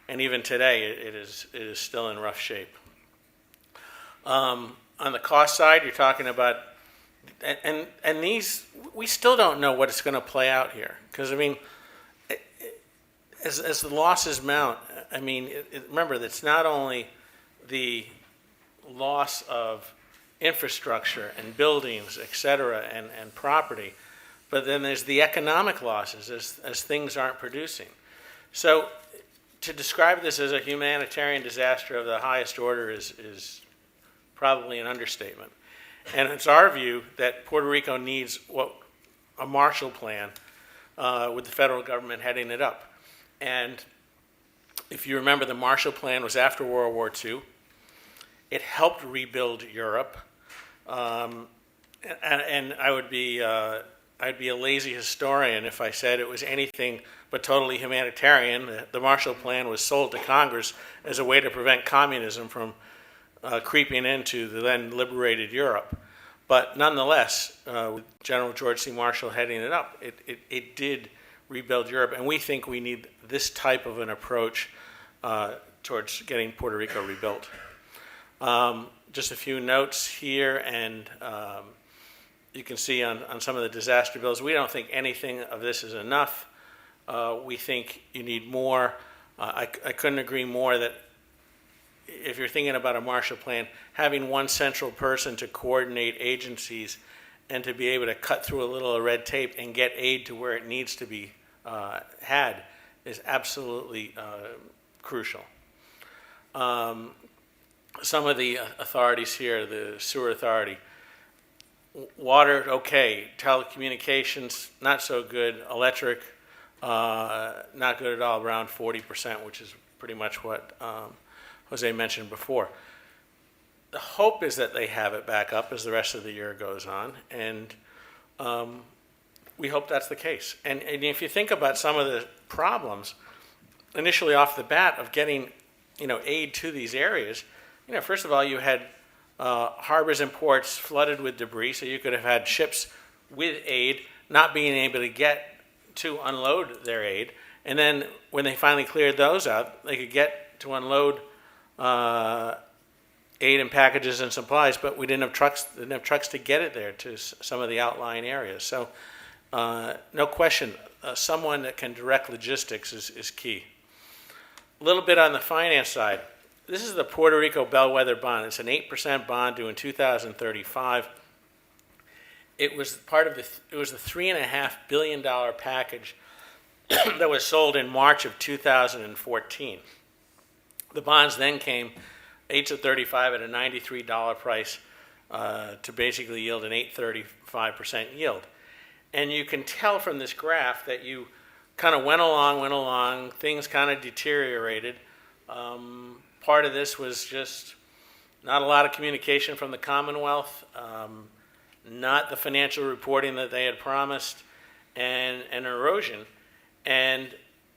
And even today, it is still in rough shape. On the cost side, you're talking about, and these, we still don't know what it's going to play out here. Because, as the losses mount, remember that it's not only the loss of infrastructure and buildings, et cetera, and property, but then there's the economic losses as things aren't producing. So to describe this as a humanitarian disaster of the highest order is probably an understatement. And it's our view that Puerto Rico needs a Marshall Plan with the federal government heading it up. And if you remember, the Marshall Plan was after World War II. It helped rebuild Europe. And I'd be a lazy historian if I said it was anything but totally humanitarian. The Marshall Plan was sold to Congress as a way to prevent communism from creeping into the then liberated Europe. But nonetheless, with General George C. Marshall heading it up, it did rebuild Europe. And we think we need this type of an approach towards getting Puerto Rico rebuilt. Just a few notes here, and you can see on some of the disaster bills, we don't think anything of this is enough. We think you need more. I couldn't agree more that if you're thinking about a Marshall Plan, having one central person to coordinate agencies and to be able to cut through a little red tape and get aid to where it needs to be had is absolutely crucial. Some of the authorities here, the sewer authority, water, okay, telecommunications, not so good, electric, not good at all, around 40%, which is pretty much what Jose mentioned before. The hope is that they have it back up as the rest of the year goes on, and we hope that's the case. And if you think about some of the problems, initially off the bat, of getting aid to these areas, first of all, you had harbors and ports flooded with debris, so you could have had ships with aid not being able to get to unload their aid. And then when they finally cleared those out, they could get to unload aid and packages and supplies, but we didn't have trucks to get it there to some of the outlying areas. So no question, someone that can direct logistics is key. A little bit on the finance side. This is the Puerto Rico Bellwether Bond. It's an 8% bond due in 2035. It was it was a $3.5 billion package that was sold in March of 2014. The bonds then came 8 to 35 at a $93 price to basically yield an 8.35% yield. And you can tell from this graph that you kind of went along, things kind of deteriorated. Part of this was just not a lot of communication from the Commonwealth, not the financial reporting that they had promised, and erosion. And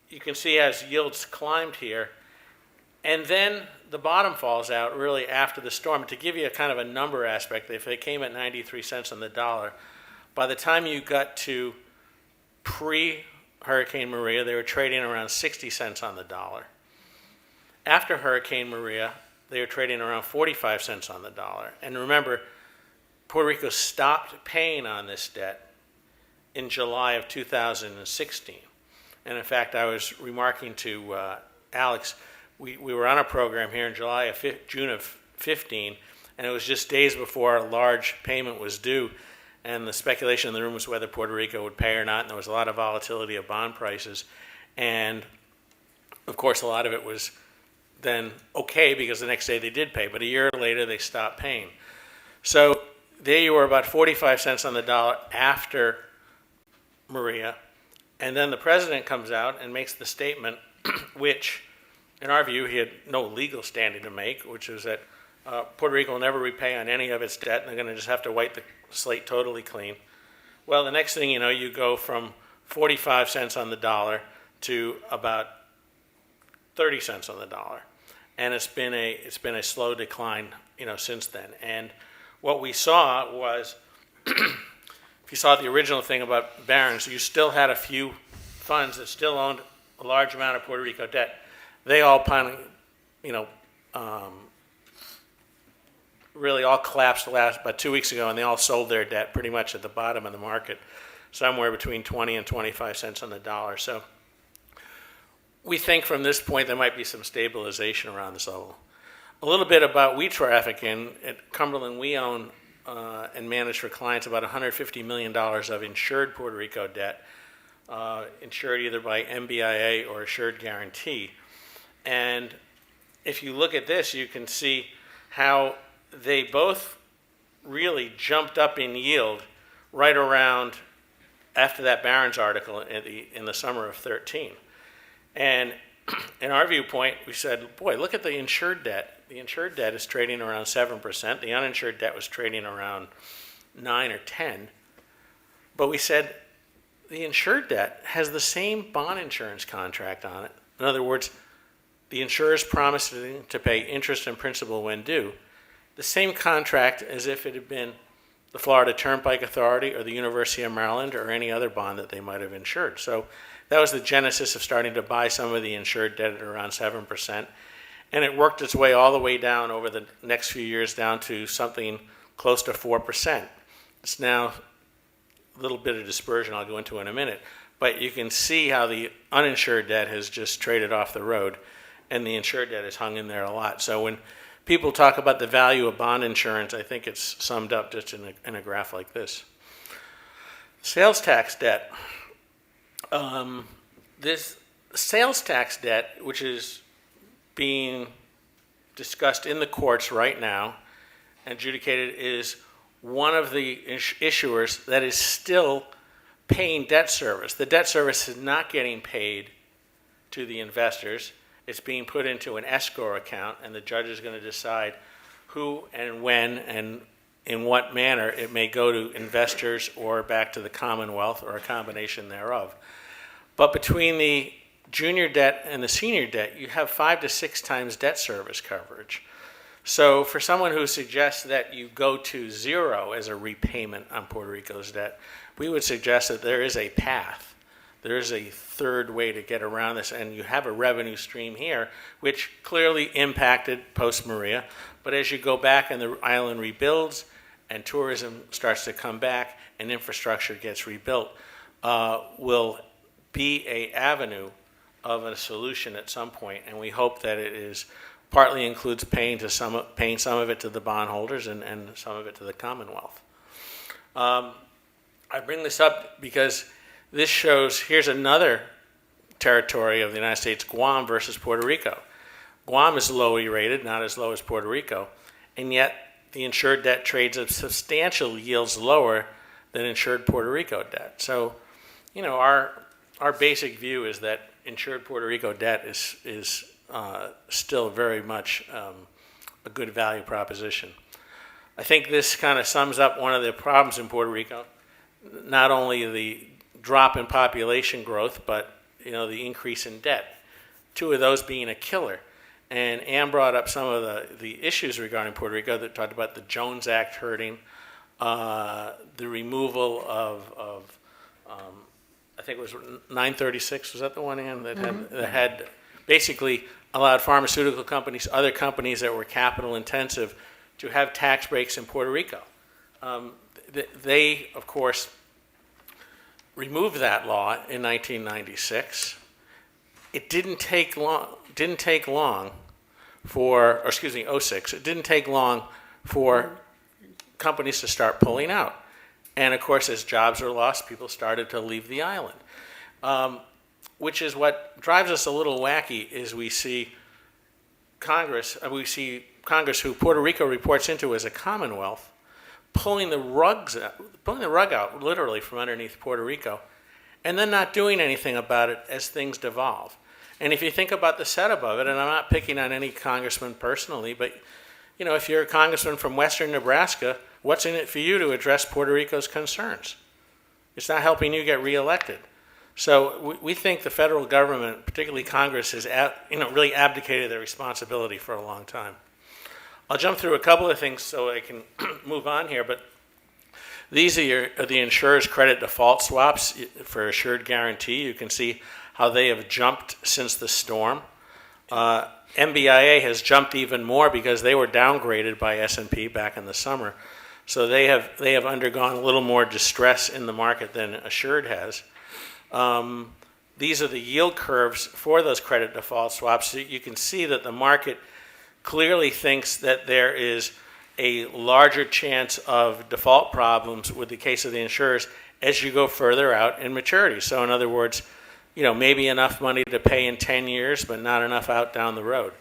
you can see as yields climbed here, and then the bottom falls out really after the storm. To give you a kind of a number aspect, if they came at 93 cents on the dollar, by the time you got to pre-Hurricane Maria, they were trading around 60 cents on the dollar. After Hurricane Maria, they were trading around 45 cents on the dollar. And remember, Puerto Rico stopped paying on this debt in July of 2016. And in fact, I was remarking to Alex, we were on a program here in June of 15, and it was just days before a large payment was due, and the speculation in the room was whether Puerto Rico would pay or not, and there was a lot of volatility of bond prices. And of course, a lot of it was then okay because the next day they did pay, but a year later they stopped paying. So there you were, about 45 cents on the dollar after Maria, and then the president comes out and makes the statement, which in our view he had no legal standing to make, which is that Puerto Rico will never repay on any of its debt, and they're going to just have to wipe the slate totally clean. Well, the next thing you know, you go from 45 cents on the dollar to about 30 cents on the dollar, and it's been a slow decline, since then. And what we saw was, if you saw the original thing about Barron's, you still had a few funds that still owned a large amount of Puerto Rico debt. They all really all collapsed about 2 weeks ago, and they all sold their debt pretty much at the bottom of the market, somewhere between 20 and 25 cents on the dollar. So we think from this point there might be some stabilization around this level. A little bit about wheat trafficking. At Cumberland, we own and manage for clients about $150 million of insured Puerto Rico debt, insured either by MBIA or Assured Guarantee. And if you look at this, you can see how they both really jumped up in yield right around after that Barron's article in the summer of 13. And in our viewpoint, we said, boy, look at the insured debt. The insured debt is trading around 7%. The uninsured debt was trading around 9 or 10. But we said the insured debt has the same bond insurance contract on it. In other words, the insurers promised to pay interest and principal when due. The same contract as if it had been the Florida Turnpike Authority or the University of Maryland or any other bond that they might have insured. So that was the genesis of starting to buy some of the insured debt at around 7%. And it worked its way all the way down over the next few years down to something close to 4%. It's now a little bit of dispersion I'll go into in a minute. But you can see how the uninsured debt has just traded off the road, and the insured debt has hung in there a lot. So when people talk about the value of bond insurance, I think it's summed up just in a graph like this. Sales tax debt. This sales tax debt, which is being discussed in the courts right now, adjudicated, is one of the issuers that is still paying debt service. The debt service is not getting paid to the investors. It's being put into an escrow account, and the judge is going to decide who and when and in what manner it may go to investors or back to the Commonwealth or a combination thereof. But between the junior debt and the senior debt, you have 5 to 6 times debt service coverage. So for someone who suggests that you go to zero as a repayment on Puerto Rico's debt, we would suggest that there is a path. There is a third way to get around this, and you have a revenue stream here, which clearly impacted post-Maria. But as you go back and the island rebuilds, and tourism starts to come back, and infrastructure gets rebuilt, will be an avenue of a solution at some point, and we hope that it is partly includes paying some of it to the bondholders and some of it to the Commonwealth. I bring this up because this shows, here's another territory of the United States, Guam versus Puerto Rico. Guam is lowly rated, not as low as Puerto Rico, and yet the insured debt trades at substantial yields lower than insured Puerto Rico debt. So, you know, our basic view is that insured Puerto Rico debt is still very much a good value proposition. I think this kind of sums up one of the problems in Puerto Rico, not only the drop in population growth, but you know, the increase in debt. Two of those being a killer. And Ann brought up some of the issues regarding Puerto Rico that talked about the Jones Act hurting, the removal of I think it was 936, was that the one, Ann, that had basically allowed pharmaceutical companies, other companies that were capital intensive, to have tax breaks in Puerto Rico. They, of course, removed that law in 1996. It didn't take long for, or excuse me, 06. It didn't take long for companies to start pulling out. And of course, as jobs were lost, people started to leave the island. Which is what drives us a little wacky is we see Congress, who Puerto Rico reports into as a commonwealth, pulling the rug out literally from underneath Puerto Rico, and then not doing anything about it as things devolve. And if you think about the setup of it, and I'm not picking on any congressman personally, but you know, if you're a congressman from western Nebraska, what's in it for you to address Puerto Rico's concerns? It's not helping you get reelected. So we think the federal government, particularly Congress, has really abdicated their responsibility for a long time. I'll jump through a couple of things so I can move on here, but these are the insurer's credit default swaps for assured guarantee. You can see how they have jumped since the storm. MBIA has jumped even more because they were downgraded by S&P back in the summer. So they have undergone a little more distress in the market than Assured has. These are the yield curves for those credit default swaps. So you can see that the market clearly thinks that there is a larger chance of default problems with the case of the insurers as you go further out in maturity. So in other words, you know, maybe enough money to pay in 10 years, but not enough out down the road.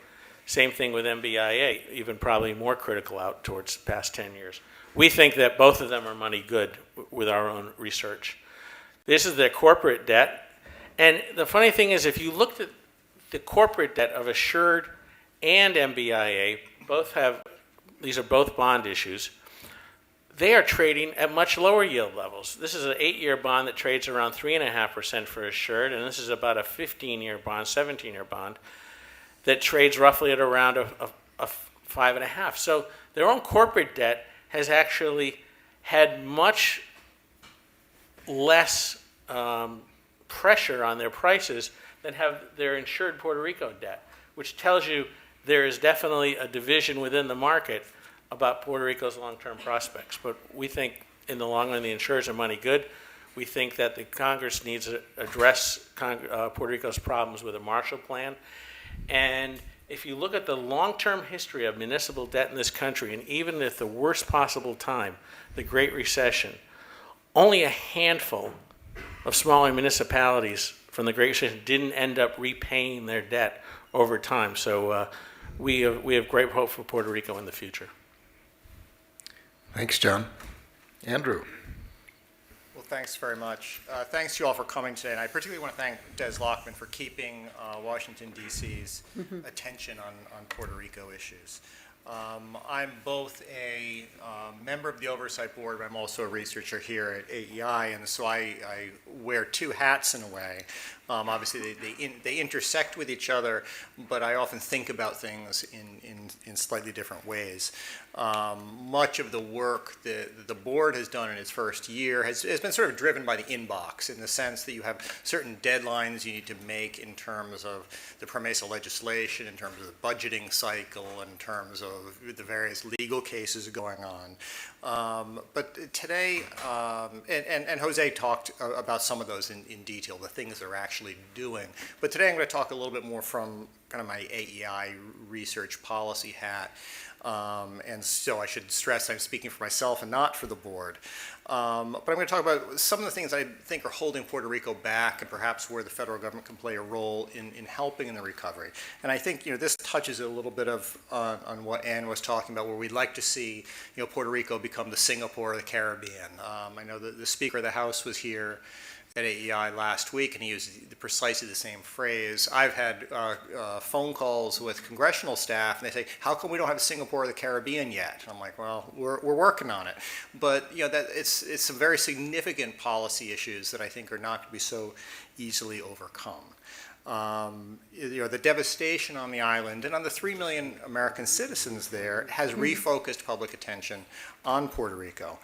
Same thing with MBIA, even probably more critical out towards past 10 years. We think that both of them are money good with our own research. This is their corporate debt. And the funny thing is, if you looked at the corporate debt of Assured and MBIA, these are both bond issues, they are trading at much lower yield levels. This is an 8-year bond that trades around 3.5% for Assured, and this is about a 15-year bond, 17-year bond, that trades roughly at around a 5.5. So their own corporate debt has actually had much less pressure on their prices than have their insured Puerto Rico debt, which tells you there is definitely a division within the market about Puerto Rico's long-term prospects. But we think in the long run the insurers are money good. We think that the Congress needs to address Puerto Rico's problems with a Marshall Plan. And if you look at the long-term history of municipal debt in this country, and even at the worst possible time, the Great Recession, only a handful of smaller municipalities from the Great Recession didn't end up repaying their debt over time. So we have great hope for Puerto Rico in the future. Thanks, John. Andrew. Well, thanks very much. Thanks to you all for coming today, and I particularly want to thank Des Lockman for keeping Washington, D.C.'s attention on Puerto Rico issues. I'm both a member of the Oversight Board, but I'm also a researcher here at AEI, and so I wear two hats in a way. Obviously, they intersect with each other, but I often think about things in slightly different ways. Much of the work that the board has done in its first year has been sort of driven by the inbox, in the sense that you have certain deadlines you need to make in terms of the PROMESA legislation, in terms of the budgeting cycle, in terms of the various legal cases going on. But today, and Jose talked about some of those in detail, the things they're actually doing. But today I'm going to talk a little bit more from kind of my AEI research policy hat. And so I should stress I'm speaking for myself and not for the board. But I'm going to talk about some of the things I think are holding Puerto Rico back, and perhaps where the federal government can play a role in helping in the recovery. And I think this touches a little bit of on what Ann was talking about, where we'd like to see Puerto Rico become the Singapore of the Caribbean. I know that the Speaker of the House was here at AEI last week, and he used precisely the same phrase. I've had phone calls with congressional staff, and they say, "How come we don't have Singapore or the Caribbean yet?" And I'm like, "Well, we're working on it." But that it's some very significant policy issues that I think are not going to be so easily overcome. The devastation on the island and on the 3 million American citizens there has refocused public attention on Puerto Rico.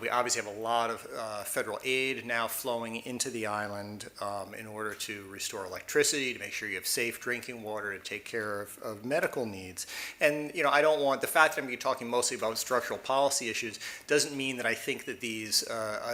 We obviously have a lot of federal aid now flowing into the island in order to restore electricity, to make sure you have safe drinking water, to take care of medical needs. And I don't want the fact that I'm going to be talking mostly about structural policy issues doesn't mean that I think that these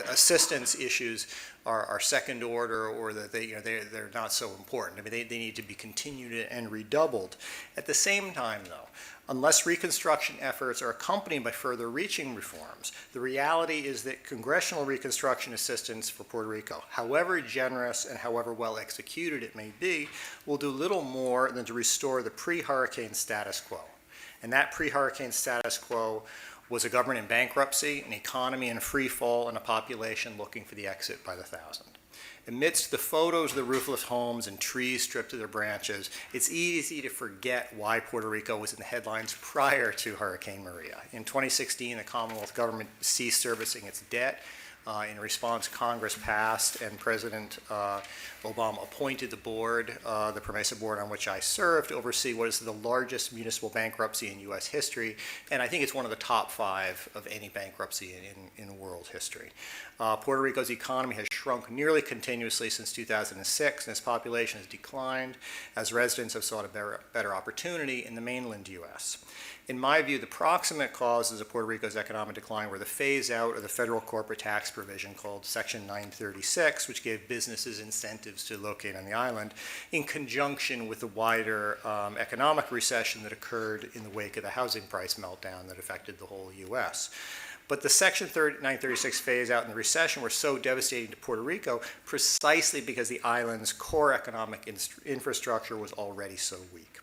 assistance issues are second order, or that they're not so important. I mean, they need to be continued and redoubled. At the same time, though, unless reconstruction efforts are accompanied by further reaching reforms, the reality is that congressional reconstruction assistance for Puerto Rico, however generous and however well executed it may be, will do little more than to restore the pre-hurricane status quo. And that pre-hurricane status quo was a government in bankruptcy, an economy in free fall, and a population looking for the exit by the thousand. Amidst the photos of the roofless homes and trees stripped of their branches, it's easy to forget why Puerto Rico was in the headlines prior to Hurricane Maria. In 2016, the Commonwealth government ceased servicing its debt. In response, Congress passed, and President Obama appointed the board, the PROMESA board on which I served, to oversee what is the largest municipal bankruptcy in U.S. history, and I think it's one of the top 5 of any bankruptcy in world history. Puerto Rico's economy has shrunk nearly continuously since 2006, and its population has declined as residents have sought a better opportunity in the mainland U.S. In my view, the proximate causes of Puerto Rico's economic decline were the phase-out of the federal corporate tax provision called Section 936, which gave businesses incentives to locate on the island, in conjunction with the wider economic recession that occurred in the wake of the housing price meltdown that affected the whole U.S. But the Section 936 phase-out and the recession were so devastating to Puerto Rico precisely because the island's core economic infrastructure was already so weak.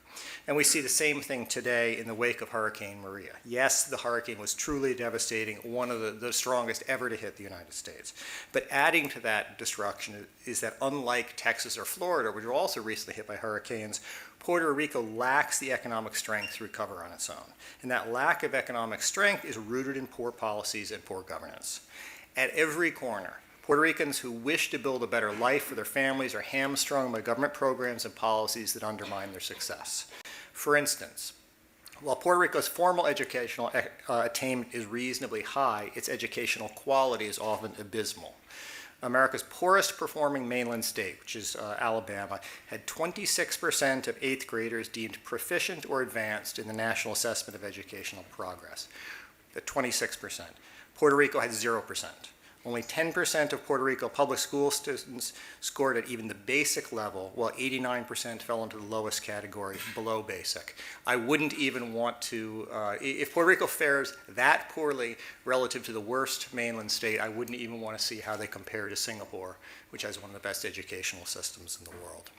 And we see the same thing today in the wake of Hurricane Maria. Yes, the hurricane was truly devastating, one of the strongest ever to hit the United States. But adding to that destruction is that unlike Texas or Florida, which were also recently hit by hurricanes, Puerto Rico lacks the economic strength to recover on its own. And that lack of economic strength is rooted in poor policies and poor governance. At every corner, Puerto Ricans who wish to build a better life for their families are hamstrung by government programs and policies that undermine their success. For instance, while Puerto Rico's formal educational attainment is reasonably high, its educational quality is often abysmal. America's poorest performing mainland state, which is Alabama, had 26% of 8th graders deemed proficient or advanced in the National Assessment of Educational Progress. At 26%. Puerto Rico had 0%. Only 10% of Puerto Rico public school students scored at even the basic level, while 89% fell into the lowest category, below basic. I wouldn't even want to, if Puerto Rico fares that poorly relative to the worst mainland state, I wouldn't even want to see how they compare to Singapore, which has one of the best educational systems in the world.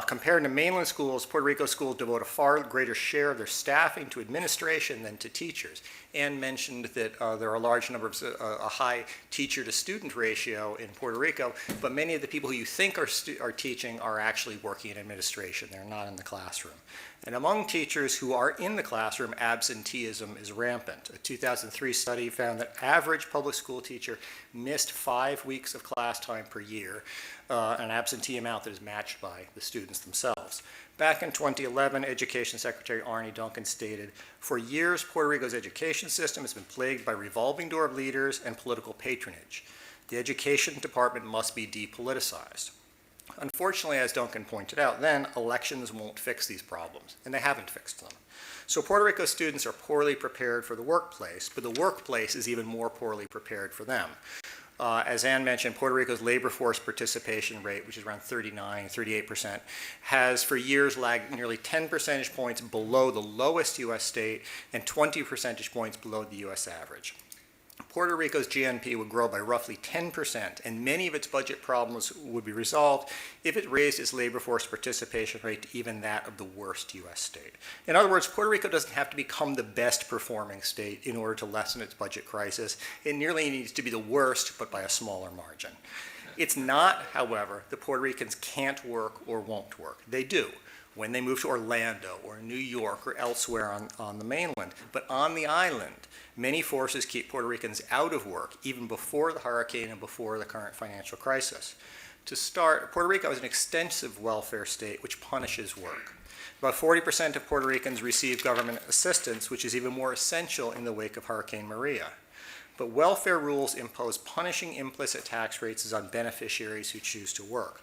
Compared to mainland schools, Puerto Rico schools devote a far greater share of their staffing to administration than to teachers. Ann mentioned that there are a large number of, a high teacher-to-student ratio in Puerto Rico, but many of the people who you think are teaching are actually working in administration. They're not in the classroom. And among teachers who are in the classroom, absenteeism is rampant. A 2003 study found that average public school teacher missed 5 weeks of class time per year, an absentee amount that is matched by the students themselves. Back in 2011, Education Secretary Arne Duncan stated, "For years, Puerto Rico's education system has been plagued by revolving door of leaders and political patronage. The education department must be depoliticized." Unfortunately, as Duncan pointed out then, elections won't fix these problems, and they haven't fixed them. So Puerto Rico students are poorly prepared for the workplace, but the workplace is even more poorly prepared for them. As Ann mentioned, Puerto Rico's labor force participation rate, which is around 38%, has for years lagged nearly 10 percentage points below the lowest U.S. state and 20 percentage points below the U.S. average. Puerto Rico's GNP would grow by roughly 10%, and many of its budget problems would be resolved if it raised its labor force participation rate to even that of the worst U.S. state. In other words, Puerto Rico doesn't have to become the best performing state in order to lessen its budget crisis. It nearly needs to be the worst, but by a smaller margin. It's not, however, that Puerto Ricans can't work or won't work. They do, when they move to Orlando or New York or elsewhere on the mainland. But on the island, many forces keep Puerto Ricans out of work, even before the hurricane and before the current financial crisis. To start, Puerto Rico is an extensive welfare state which punishes work. About 40% of Puerto Ricans receive government assistance, which is even more essential in the wake of Hurricane Maria. But welfare rules impose punishing implicit tax rates on beneficiaries who choose to work.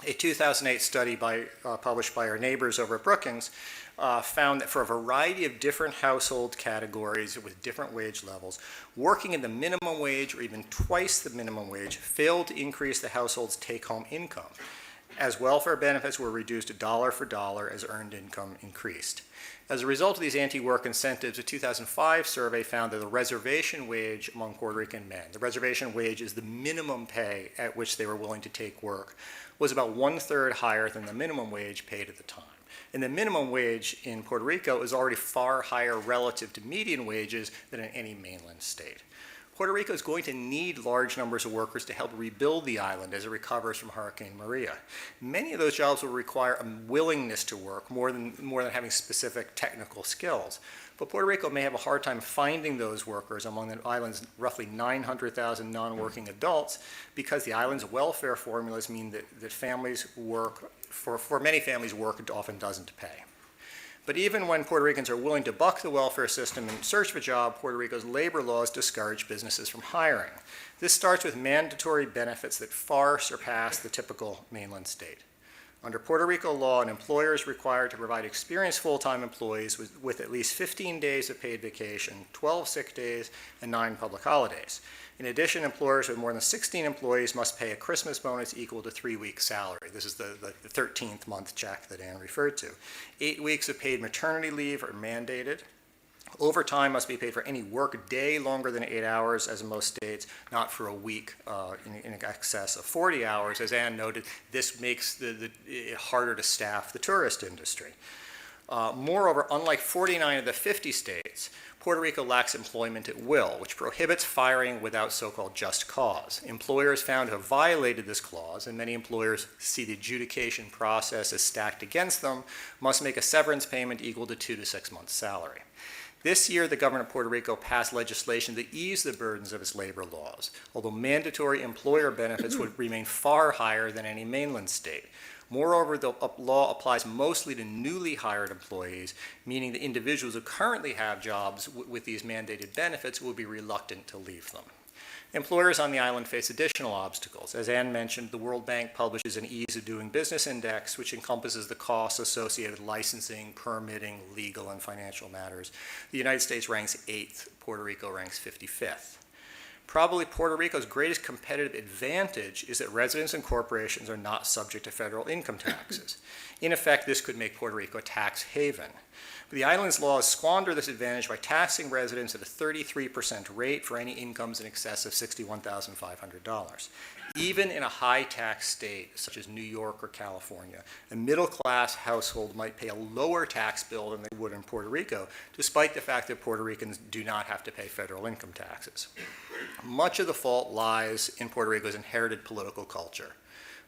A 2008 study published by our neighbors over at Brookings found that for a variety of different household categories with different wage levels, working at the minimum wage or even twice the minimum wage failed to increase the household's take-home income, as welfare benefits were reduced dollar for dollar as earned income increased. As a result of these anti-work incentives, a 2005 survey found that the reservation wage among Puerto Rican men, the reservation wage is the minimum pay at which they were willing to take work, was about 1/3 higher than the minimum wage paid at the time. And the minimum wage in Puerto Rico is already far higher relative to median wages than in any mainland state. Puerto Rico is going to need large numbers of workers to help rebuild the island as it recovers from Hurricane Maria. Many of those jobs will require a willingness to work more than having specific technical skills. But Puerto Rico may have a hard time finding those workers among the island's roughly 900,000 non-working adults because the island's welfare formulas mean that families work, for many families, work often doesn't pay. But even when Puerto Ricans are willing to buck the welfare system in search of a job, Puerto Rico's labor laws discourage businesses from hiring. This starts with mandatory benefits that far surpass the typical mainland state. Under Puerto Rico law, an employer is required to provide experienced full-time employees with at least 15 days of paid vacation, 12 sick days, and 9 public holidays. In addition, employers with more than 16 employees must pay a Christmas bonus equal to 3 weeks' salary. This is the 13th month check that Ann referred to. 8 weeks of paid maternity leave are mandated. Overtime must be paid for any work day longer than 8 hours, as in most states, not for a week in excess of 40 hours. As Ann noted, this makes it harder to staff the tourist industry. Moreover, unlike 49 of the 50 states, Puerto Rico lacks employment at will, which prohibits firing without so-called just cause. Employers found to have violated this clause, and many employers see the adjudication process as stacked against them, must make a severance payment equal to 2 to 6 months' salary. This year, the government of Puerto Rico passed legislation to ease the burdens of its labor laws, although mandatory employer benefits would remain far higher than any mainland state. Moreover, the law applies mostly to newly hired employees, meaning that individuals who currently have jobs with these mandated benefits will be reluctant to leave them. Employers on the island face additional obstacles. As Ann mentioned, the World Bank publishes an Ease of Doing Business Index, which encompasses the costs associated with licensing, permitting, legal, and financial matters. The United States ranks 8th. Puerto Rico ranks 55th. Probably Puerto Rico's greatest competitive advantage is that residents and corporations are not subject to federal income taxes. In effect, this could make Puerto Rico a tax haven. But the island's laws squander this advantage by taxing residents at a 33% rate for any incomes in excess of $61,500. Even in a high-tax state such as New York or California, a middle-class household might pay a lower tax bill than they would in Puerto Rico, despite the fact that Puerto Ricans do not have to pay federal income taxes. Much of the fault lies in Puerto Rico's inherited political culture,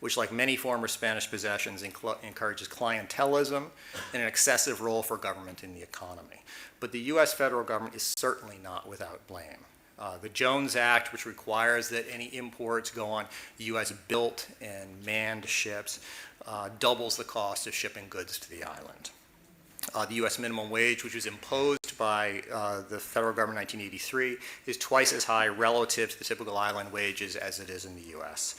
which, like many former Spanish possessions, encourages clientelism and an excessive role for government in the economy. But the U.S. federal government is certainly not without blame. The Jones Act, which requires that any imports go on U.S.-built and manned ships, doubles the cost of shipping goods to the island. The U.S. minimum wage, which was imposed by the federal government in 1983, is twice as high relative to the typical island wages as it is in the U.S.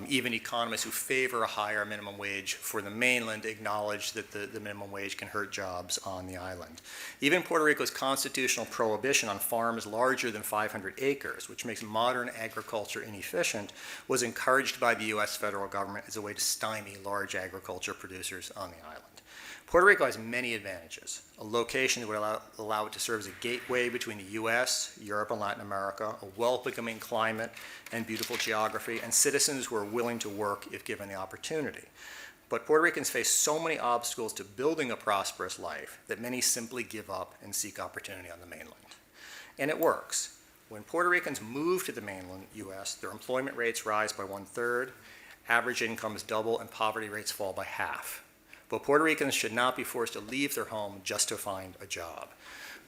Even economists who favor a higher minimum wage for the mainland acknowledge that the minimum wage can hurt jobs on the island. Even Puerto Rico's constitutional prohibition on farms larger than 500 acres, which makes modern agriculture inefficient, was encouraged by the U.S. federal government as a way to stymie large agriculture producers on the island. Puerto Rico has many advantages. A location that would allow it to serve as a gateway between the U.S., Europe, and Latin America, a welcoming climate and beautiful geography, and citizens who are willing to work if given the opportunity. But Puerto Ricans face so many obstacles to building a prosperous life that many simply give up and seek opportunity on the mainland. And it works. When Puerto Ricans move to the mainland U.S., their employment rates rise by 1/3, average incomes double, and poverty rates fall by half. But Puerto Ricans should not be forced to leave their home just to find a job.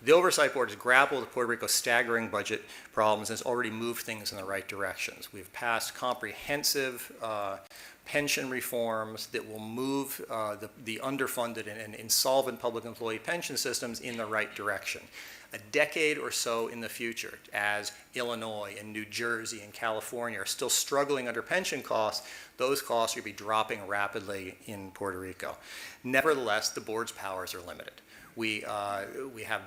The Oversight Board has grappled with Puerto Rico's staggering budget problems and has already moved things in the right directions. We've passed comprehensive pension reforms that will move the underfunded and insolvent public employee pension systems in the right direction. A decade or so in the future, as Illinois and New Jersey and California are still struggling under pension costs, those costs will be dropping rapidly in Puerto Rico. Nevertheless, the board's powers are limited. We have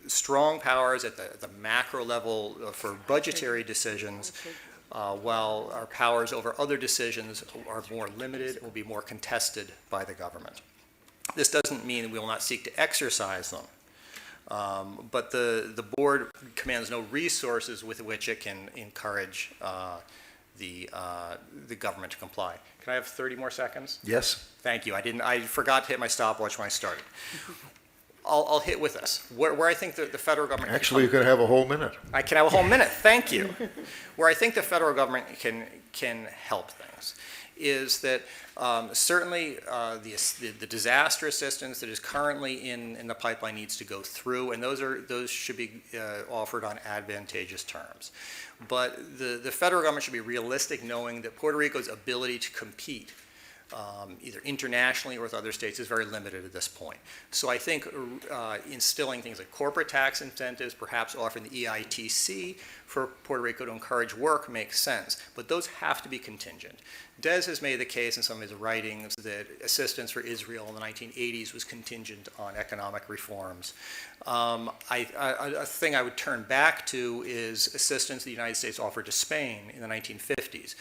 strong powers at the macro level for budgetary decisions, while our powers over other decisions are more limited and will be more contested by the government. This doesn't mean we will not seek to exercise them. But the board commands no resources with which it can encourage the government to comply. Can I have 30 more seconds? Yes. Thank you. I forgot to hit my stopwatch when I started. I'll hit with this. Where I think the federal government Actually, you can have a whole minute. I can have a whole minute. Thank you. Where I think the federal government can help things is that certainly the disaster assistance that is currently in the pipeline needs to go through, and those should be offered on advantageous terms. But the federal government should be realistic, knowing that Puerto Rico's ability to compete either internationally or with other states is very limited at this point. So I think instilling things like corporate tax incentives, perhaps offering the EITC for Puerto Rico to encourage work makes sense, but those have to be contingent. Des has made the case in some of his writings that assistance for Israel in the 1980s was contingent on economic reforms. A thing I would turn back to is assistance the United States offered to Spain in the 1950s.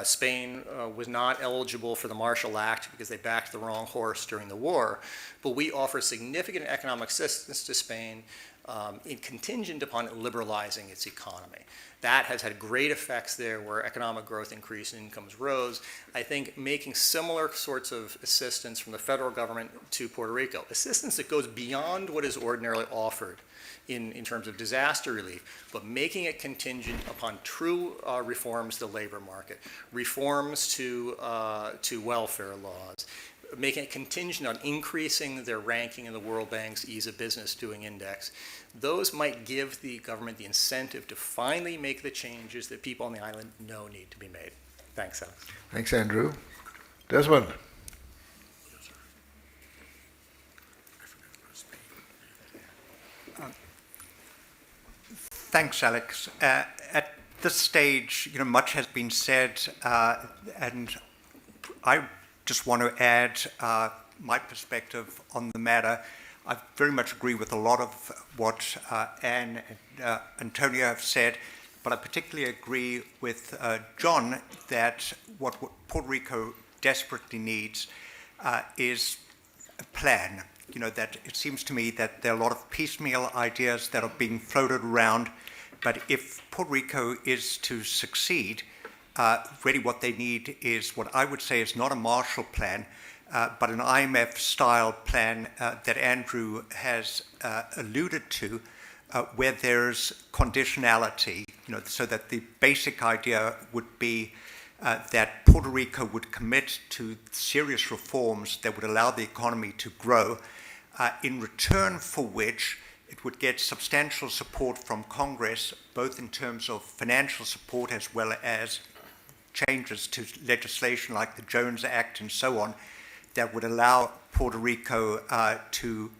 Spain was not eligible for the Marshall Act because they backed the wrong horse during the war, but we offer significant economic assistance to Spain contingent upon liberalizing its economy. That has had great effects there where economic growth increased and incomes rose. I think making similar sorts of assistance from the federal government to Puerto Rico, assistance that goes beyond what is ordinarily offered in terms of disaster relief, but making it contingent upon true reforms to the labor market, reforms to welfare laws, making it contingent on increasing their ranking in the World Bank's Ease of Business Doing Index. Those might give the government the incentive to finally make the changes that people on the island know need to be made. Thanks, Alex. Thanks, Andrew. Desmond. Thanks, Alex. At this stage, much has been said, and I just want to add my perspective on the matter. I very much agree with a lot of what Anne and Antonio have said, but I particularly agree with John that what Puerto Rico desperately needs is a plan. That it seems to me that there are a lot of piecemeal ideas that are being floated around, but if Puerto Rico is to succeed, really what they need is what I would say is not a Marshall Plan, but an IMF-style plan that Andrew has alluded to, where there's conditionality, so that the basic idea would be that Puerto Rico would commit to serious reforms that would allow the economy to grow, in return for which it would get substantial support from Congress, both in terms of financial support as well as changes to legislation like the Jones Act and so on, that would allow Puerto Rico to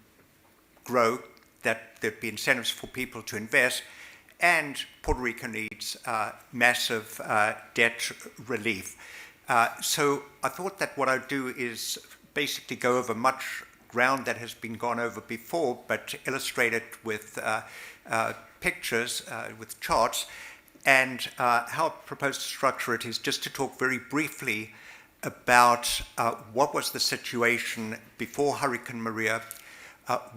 grow, that there'd be incentives for people to invest, and Puerto Rico needs massive debt relief. So I thought that what I'd do is basically go over much ground that has been gone over before, but illustrate it with pictures, with charts, and how I propose to structure it is just to talk very briefly about what was the situation before Hurricane Maria,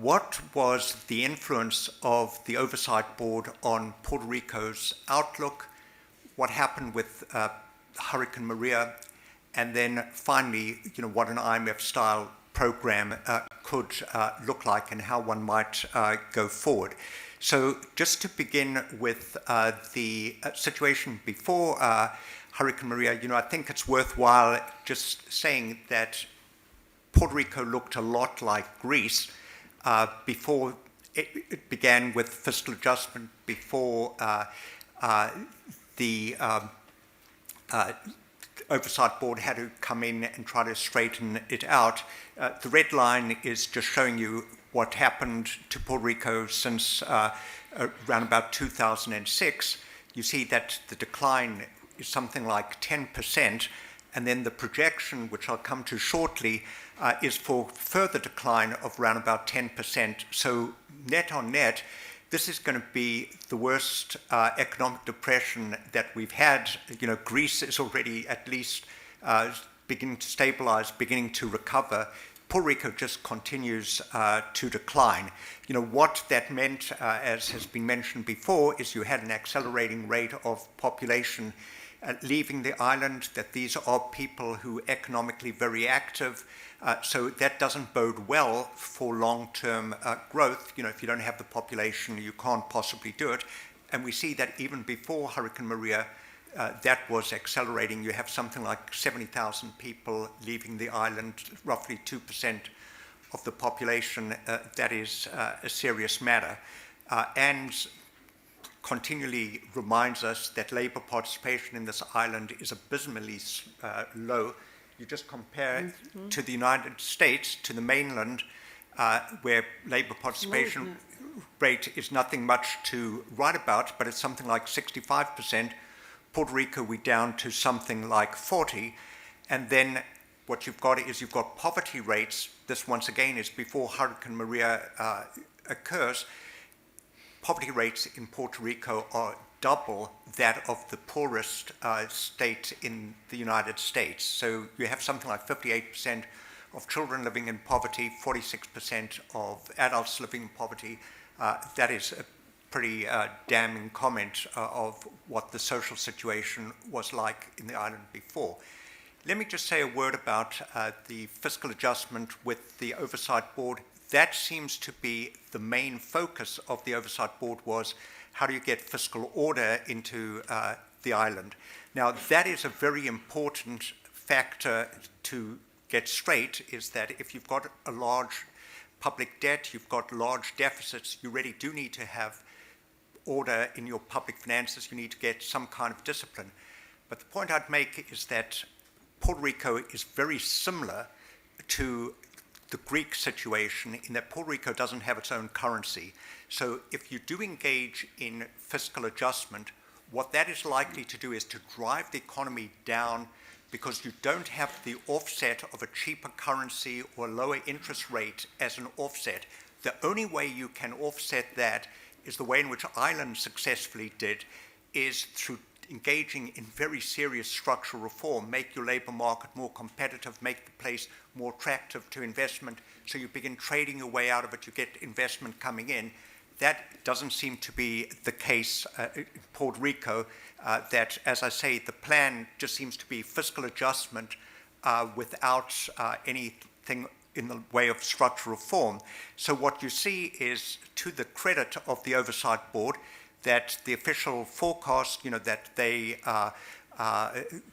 what was the influence of the Oversight Board on Puerto Rico's outlook, what happened with Hurricane Maria, and then finally, what an IMF-style program could look like and how one might go forward. So just to begin with the situation before Hurricane Maria, I think it's worthwhile just saying that Puerto Rico looked a lot like Greece before it began with fiscal adjustment, before the Oversight Board had to come in and try to straighten it out. The red line is just showing you what happened to Puerto Rico since around about 2006. You see that the decline is something like 10%, and then the projection, which I'll come to shortly, is for further decline of around about 10%. So net on net, this is going to be the worst economic depression that we've had. Greece is already at least beginning to stabilize, beginning to recover. Puerto Rico just continues to decline. What that meant, as has been mentioned before, is you had an accelerating rate of population leaving the island, that these are people who are economically very active. So that doesn't bode well for long-term growth. If you don't have the population, you can't possibly do it. And we see that even before Hurricane Maria, that was accelerating. You have something like 70,000 people leaving the island, roughly 2% of the population. That is a serious matter. And continually reminds us that labor participation in this island is abysmally low. You just compare to the United States, to the mainland, where labor participation rate is nothing much to write about, but it's something like 65%. Puerto Rico, we're down to something like 40. And then what you've got is you've got poverty rates. This, once again, is before Hurricane Maria occurs. Poverty rates in Puerto Rico are double that of the poorest state in the United States. So you have something like 58% of children living in poverty, 46% of adults living in poverty. That is a pretty damning comment of what the social situation was like in the island before. Let me just say a word about the fiscal adjustment with the Oversight Board. That seems to be the main focus of the Oversight Board, was how do you get fiscal order into the island. Now, that is a very important factor to get straight, is that if you've got a large public debt, you've got large deficits, you really do need to have order in your public finances. You need to get some kind of discipline. But the point I'd make is that Puerto Rico is very similar to the Greek situation in that Puerto Rico doesn't have its own currency. So if you do engage in fiscal adjustment, what that is likely to do is to drive the economy down, because you don't have the offset of a cheaper currency or lower interest rate as an offset. The only way you can offset that is the way in which Ireland successfully did, is through engaging in very serious structural reform, make your labor market more competitive, make the place more attractive to investment, so you begin trading your way out of it, you get investment coming in. that doesn't seem to be the case in Puerto Rico, that, as I say, the plan just seems to be fiscal adjustment without anything in the way of structural reform. So what you see is, to the credit of the Oversight Board, that the official forecast, that they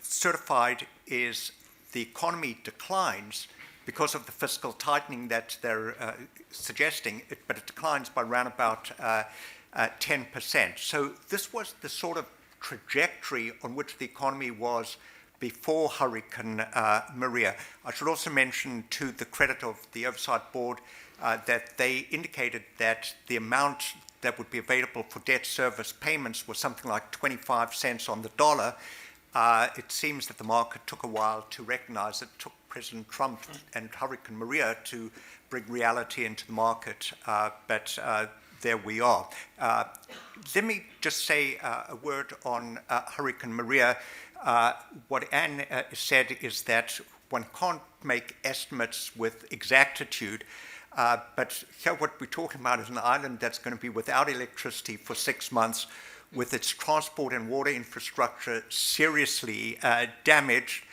certified is the economy declines because of the fiscal tightening that they're suggesting, but it declines by around about 10%. So this was the sort of trajectory on which the economy was before Hurricane Maria. I should also mention, to the credit of the Oversight Board, that they indicated that the amount that would be available for debt service payments was something like 25 cents on the dollar. It seems that the market took a while to recognize it. It took President Trump and Hurricane Maria to bring reality into the market, but there we are. Let me just say a word on Hurricane Maria. What Anne said is that one can't make estimates with exactitude, but here what we're talking about is an island that's going to be without electricity for 6 months, with its transport and water infrastructure seriously damaged.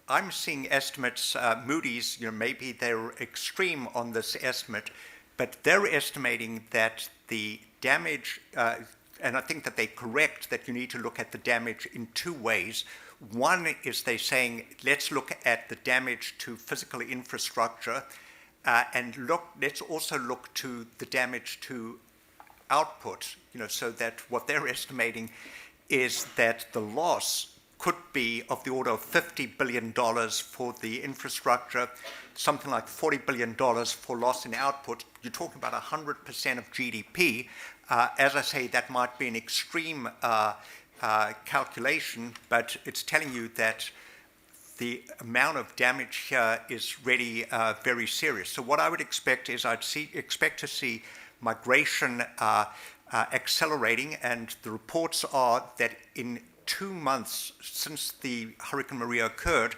I'm seeing estimates, Moody's, maybe they're extreme on this estimate, but they're estimating that the damage, and I think that they're correct, that you need to look at the damage in two ways. One is they're saying, let's look at the damage to physical infrastructure, and let's also look to the damage to output, so that what they're estimating is that the loss could be of the order of $50 billion for the infrastructure, something like $40 billion for loss in output. You're talking about 100% of GDP. As I say, that might be an extreme calculation, but it's telling you that the amount of damage here is really very serious. So what I would expect is expect to see migration accelerating, and the reports are that in 2 months since the Hurricane Maria occurred,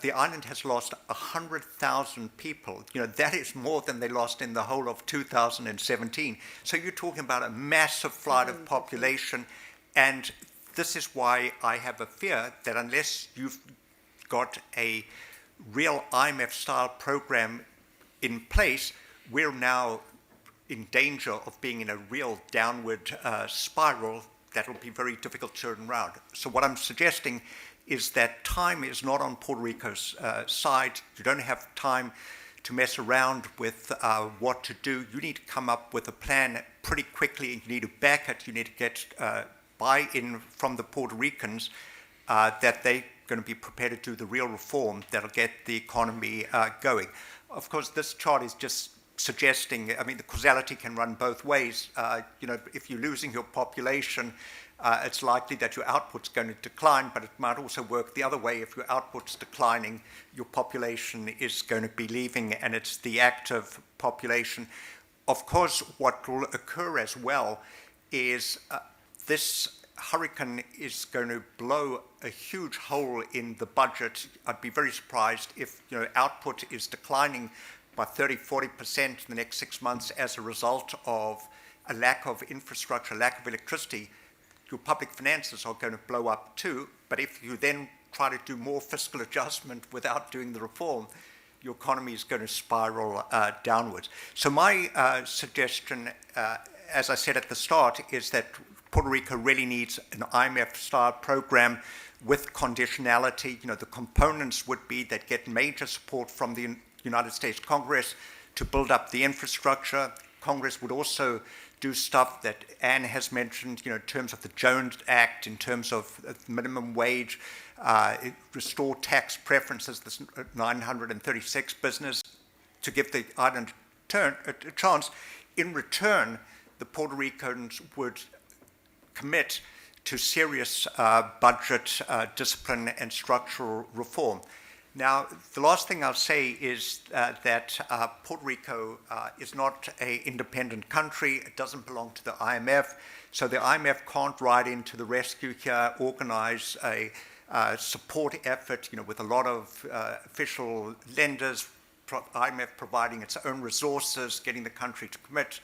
the island has lost 100,000 people. That is more than they lost in the whole of 2017. So you're talking about a massive flight of population, and this is why I have a fear that unless you've got a real IMF-style program in place, we're now in danger of being in a real downward spiral that will be very difficult to turn around. So what I'm suggesting is that time is not on Puerto Rico's side. You don't have time to mess around with what to do. You need to come up with a plan pretty quickly. You need to back it. You need to get buy-in from the Puerto Ricans that they're going to be prepared to do the real reform that'll get the economy going. Of course, this chart is just suggesting, the causality can run both ways. If you're losing your population, it's likely that your output's going to decline, but it might also work the other way. If your output's declining, your population is going to be leaving, and it's the active population. Of course, what will occur as well is this hurricane is going to blow a huge hole in the budget. I'd be very surprised if output is declining by 30-40% in the next 6 months as a result of a lack of infrastructure, lack of electricity. Your public finances are going to blow up too, but if you then try to do more fiscal adjustment without doing the reform, your economy is going to spiral downwards. So my suggestion, as I said at the start, is that Puerto Rico really needs an IMF-style program with conditionality. The components would be that get major support from the United States Congress to build up the infrastructure. Congress would also do stuff that Anne has mentioned, in terms of the Jones Act, in terms of minimum wage, restore tax preferences, this 936 business, to give the island a chance. In return, the Puerto Ricans would commit to serious budget discipline and structural reform. Now, the last thing I'll say is that Puerto Rico is not an independent country. It doesn't belong to the IMF. So the IMF can't ride into the rescue here, organize a support effort, with a lot of official lenders, IMF providing its own resources, getting the country to commit,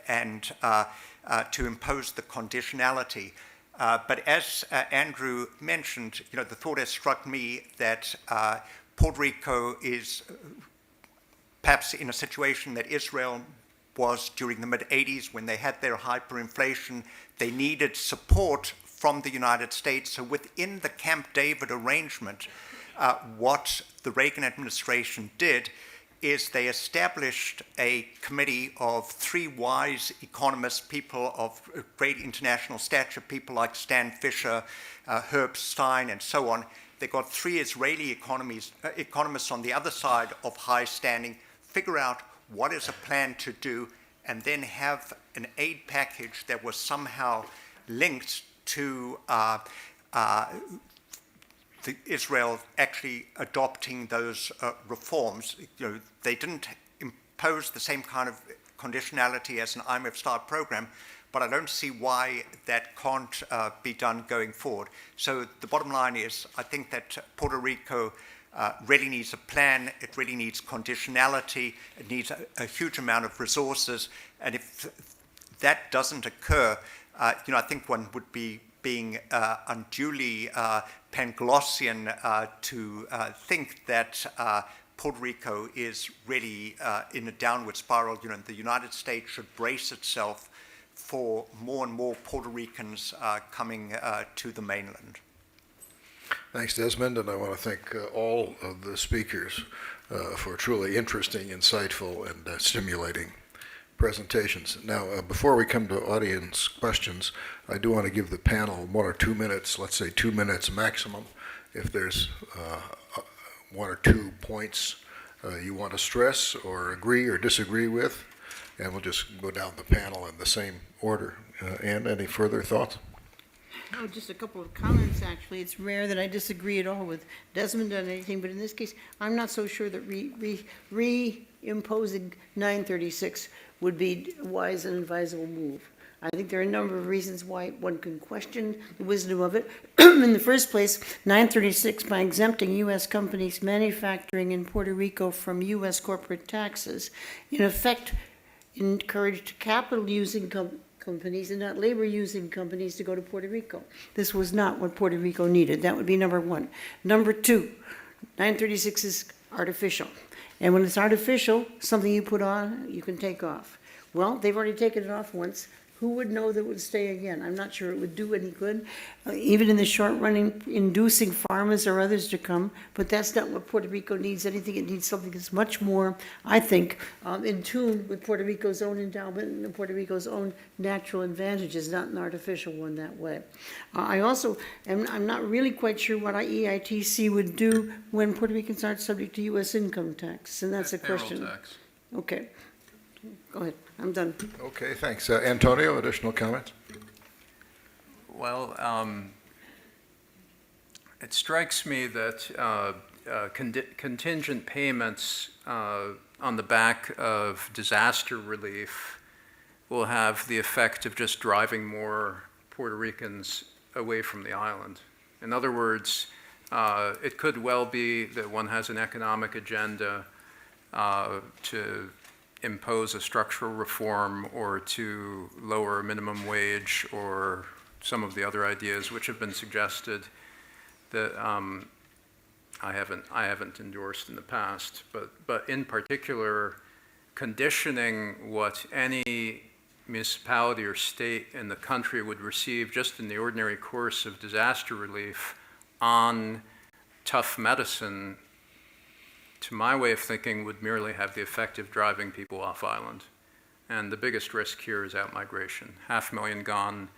and to impose the conditionality. But as Andrew mentioned, the thought has struck me that Puerto Rico is perhaps in a situation that Israel was during the mid-'80s when they had their hyperinflation. They needed support from the United States. So within the Camp David arrangement, what the Reagan administration did is they established a committee of 3 wise economists, people of great international stature, people like Stan Fisher, Herb Stein, and so on. They got 3 Israeli economists on the other side of high standing, figure out what is a plan to do, and then have an aid package that was somehow linked to Israel actually adopting those reforms. They didn't impose the same kind of conditionality as an IMF-style program, but I don't see why that can't be done going forward. So the bottom line is, I think that Puerto Rico really needs a plan. It really needs conditionality. It needs a huge amount of resources. And if that doesn't occur, I think one would be being unduly Panglossian to think that Puerto Rico is really in a downward spiral. The United States should brace itself for more and more Puerto Ricans coming to the mainland. Thanks, Desmond, and I want to thank all of the speakers for truly interesting, insightful, and stimulating presentations. Now, before we come to audience questions, I do want to give the panel 1 or 2 minutes, let's say 2 minutes maximum, if there's 1 or 2 points you want to stress or agree or disagree with, and we'll just go down the panel in the same order. Ann, any further thoughts? Oh, just a couple of comments, actually. It's rare that I disagree at all with Desmond on anything, but in this case, I'm not so sure that reimposing 936 would be a wise and advisable move. I think there are a number of reasons why one can question the wisdom of it. In the first place, 936, by exempting U.S. companies manufacturing in Puerto Rico from U.S. corporate taxes, in effect encouraged capital-using companies and not labor-using companies to go to Puerto Rico. This was not what Puerto Rico needed. That would be number 1. Number 2, 936 is artificial. And when it's artificial, something you put on, you can take off. Well, they've already taken it off once. Who would know that it would stay again? I'm not sure it would do any good, even in the short run, inducing farmers or others to come. But that's not what Puerto Rico needs. Anything, it needs something that's much more, I think, in tune with Puerto Rico's own endowment and Puerto Rico's own natural advantages, not an artificial one that way. I also I'm not really quite sure what EITC would do when Puerto Ricans aren't subject to U.S. income tax, and that's a question. Payroll tax. Okay, go ahead. I'm done. Okay, thanks. Antonio, additional comments? Well, it strikes me that contingent payments on the back of disaster relief will have the effect of just driving more Puerto Ricans away from the island. In other words, it could well be that one has an economic agenda to impose a structural reform or to lower minimum wage or some of the other ideas which have been suggested that I haven't endorsed in the past, but in particular conditioning what any municipality or state in the country would receive just in the ordinary course of disaster relief on tough medicine, to my way of thinking, would merely have the effect of driving people off island. And the biggest risk here is outmigration. 500,000 gone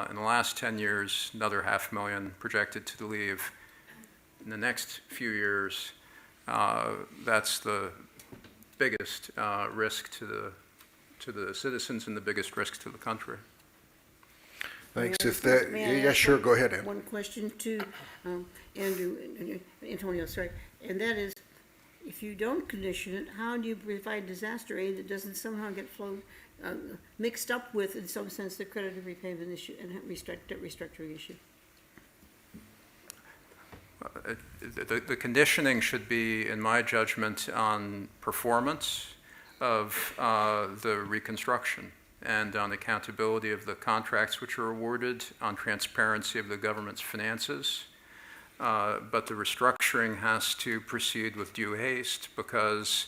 in the last 10 years, another 500,000 projected to leave in the next few years. That's the biggest risk to the citizens and the biggest risk to the country. Thanks. May I If that, may I yeah, ask sure, one- go ahead, Ann. One question to Antonio, sorry, and that is, if you don't condition it, how do you provide disaster aid that doesn't somehow get mixed up with, in some sense, the creditor repayment issue and restructuring issue? The conditioning should be, in my judgment, on performance of the reconstruction and on accountability of the contracts which are awarded, on transparency of the government's finances. But the restructuring has to proceed with due haste because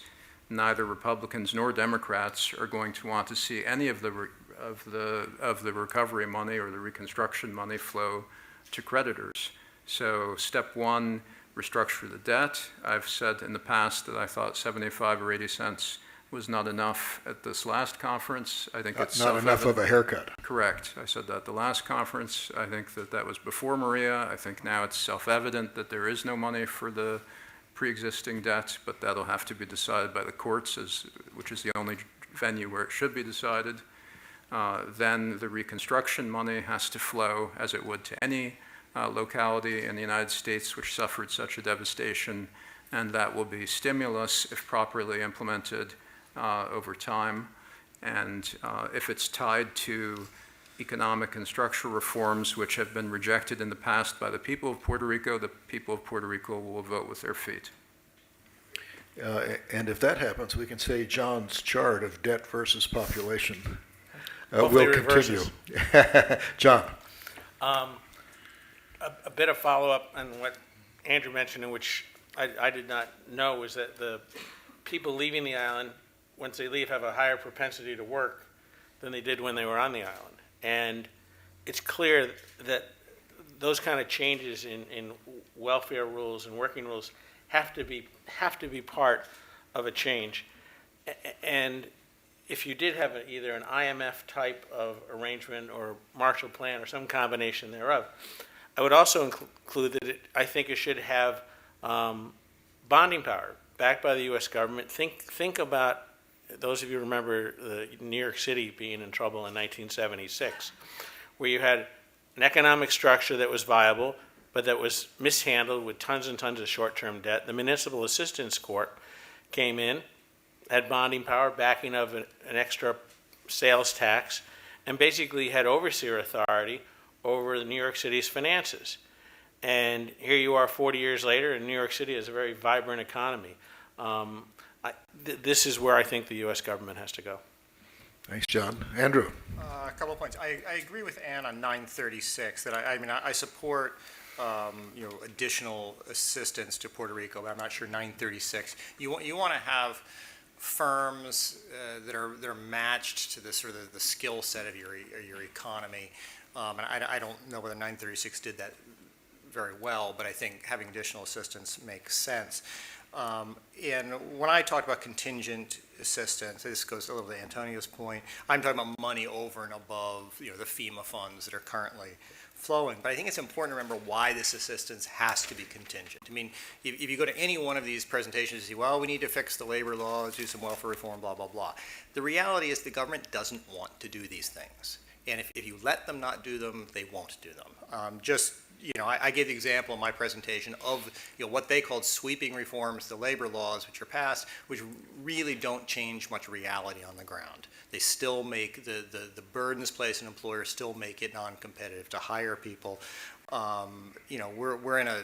neither Republicans nor Democrats are going to want to see any of the recovery money or the reconstruction money flow to creditors. So step one, restructure the debt. I've said in the past that I thought 75 or 80 cents was not enough at this last conference. I think it's Not enough of a haircut. correct. I said that the last conference. I think that that was before Maria. I think now it's self-evident that there is no money for the pre-existing debt, but that'll have to be decided by the courts, which is the only venue where it should be decided. Then the reconstruction money has to flow, as it would to any locality in the United States which suffered such a devastation, and that will be stimulus if properly implemented over time. And if it's tied to economic and structural reforms which have been rejected in the past by the people of Puerto Rico, the people of Puerto Rico will vote with their feet. And if that happens, we can say John's chart of debt versus population Hopefully will continue. reverses. John. A bit of follow-up on what Andrew mentioned, in which I did not know, was that the people leaving the island, once they leave, have a higher propensity to work than they did when they were on the island. And it's clear that those kind of changes in welfare rules and working rules have to be part of a change. And if you did have either an IMF type of arrangement or Marshall Plan or some combination thereof, I would also include that I think it should have bonding power backed by the U.S. government. Think about, those of you remember New York City being in trouble in 1976, where you had an economic structure that was viable, but that was mishandled with tons and tons of short-term debt. The Municipal Assistance Court came in, had bonding power, backing of an extra sales tax, and basically had overseer authority over New York City's finances. And here you are 40 years later, and New York City is a very vibrant economy. This is where I think the U.S. government has to go. Thanks, John. Andrew. A couple of points. I agree with Ann on 936 that I support additional assistance to Puerto Rico, but I'm not sure 936. You want to have firms that are matched to the sort of the skill set of your economy. And I don't know whether 936 did that very well, but I think having additional assistance makes sense. And when I talk about contingent assistance, this goes a little to Antonio's point, I'm talking about money over and above the FEMA funds that are currently flowing. But I think it's important to remember why this assistance has to be contingent. I mean, if you go to any one of these presentations, you say, well, we need to fix the labor laws, do some welfare reform, blah, blah, blah. The reality is the government doesn't want to do these things. And if you let them not do them, they won't do them. I gave the example in my presentation of what they called sweeping reforms to labor laws, which are passed, which really don't change much reality on the ground. They still make the burdens placed on employers still make it non-competitive to hire people. We're in a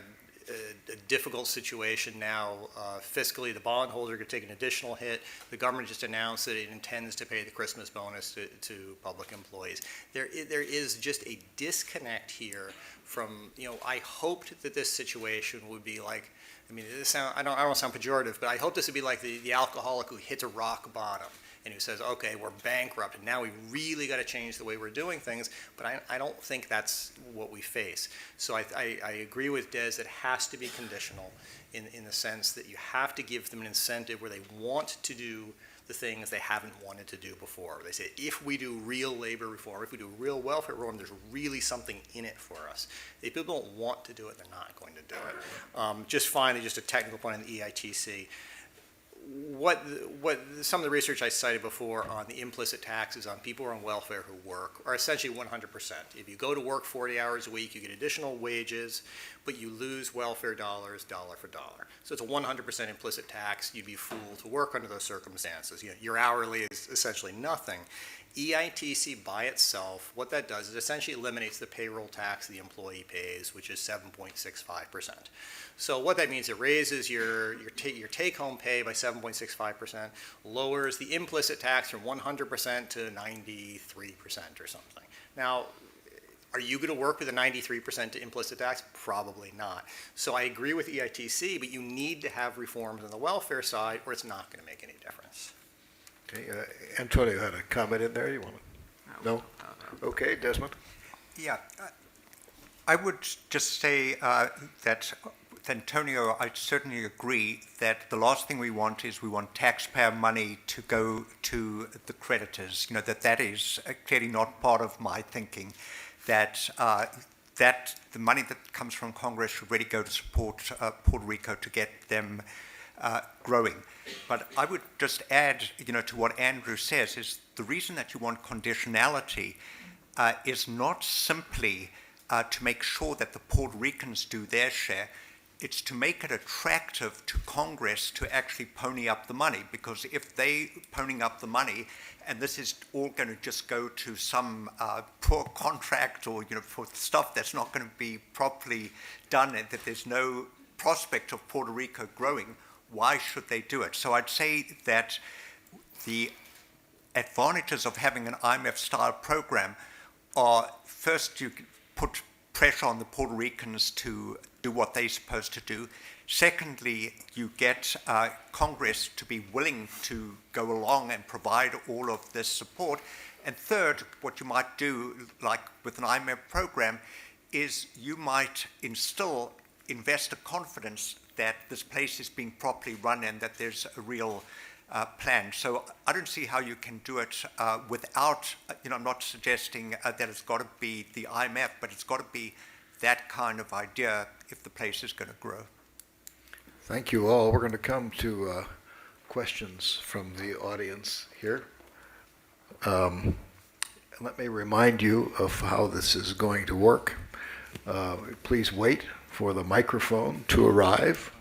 difficult situation now. Fiscally, the bondholder could take an additional hit. The government just announced that it intends to pay the Christmas bonus to public employees. There is just a disconnect here from, I hoped that this situation would be like, I don't want to sound pejorative, but I hope this would be like the alcoholic who hits a rock bottom and who says, okay, we're bankrupt, and now we really got to change the way we're doing things, but I don't think that's what we face. So I agree with Des that it has to be conditional in the sense that you have to give them an incentive where they want to do the things they haven't wanted to do before. They say, if we do real labor reform, if we do real welfare reform, there's really something in it for us. If people don't want to do it, they're not going to do it. Just finally, just a technical point on the EITC. what some of the research I cited before on the implicit taxes on people who are on welfare who work are essentially 100%. If you go to work 40 hours a week, you get additional wages, but you lose welfare dollars dollar for dollar. So it's a 100% implicit tax. You'd be fooled to work under those circumstances. You know, your hourly is essentially nothing. EITC by itself, what that does is essentially eliminates the payroll tax the employee pays, which is 7.65%. So what that means, it raises your take-home pay by 7.65%, lowers the implicit tax from 100% to 93% or something. Now, are you going to work with a 93% implicit tax? Probably not. So I agree with EITC, but you need to have reforms on the welfare side or it's not going to make any difference. Okay, Antonio had a comment in there. You want to? No? Okay, Desmond? Yeah, I would just say that with Antonio, I certainly agree that the last thing we want is we want taxpayer money to go to the creditors. You know, that is clearly not part of my thinking, that that the money that comes from Congress should really go to support Puerto Rico to get them growing. But I would just add, you know, to what Andrew says, is the reason that you want conditionality is not simply to make sure that the Puerto Ricans do their share. It's to make it attractive to Congress to actually pony up the money, because if they ponying up the money, and this is all going to just go to some poor contract or, you know, for stuff that's not going to be properly done and that there's no prospect of Puerto Rico growing, why should they do it? So I'd say that the advantages of having an IMF-style program are, first, you put pressure on the Puerto Ricans to do what they're supposed to do. Secondly, you get Congress to be willing to go along and provide all of this support. And third, what you might do, like with an IMF program, is you might instill investor confidence that this place is being properly run and that there's a real plan. So I don't see how you can do it without, you know, I'm not suggesting that it's got to be the IMF, but it's got to be that kind of idea if the place is going to grow. Thank you all. We're going to come to questions from the audience here. Let me remind you of how this is going to work. Please wait for the microphone to arrive.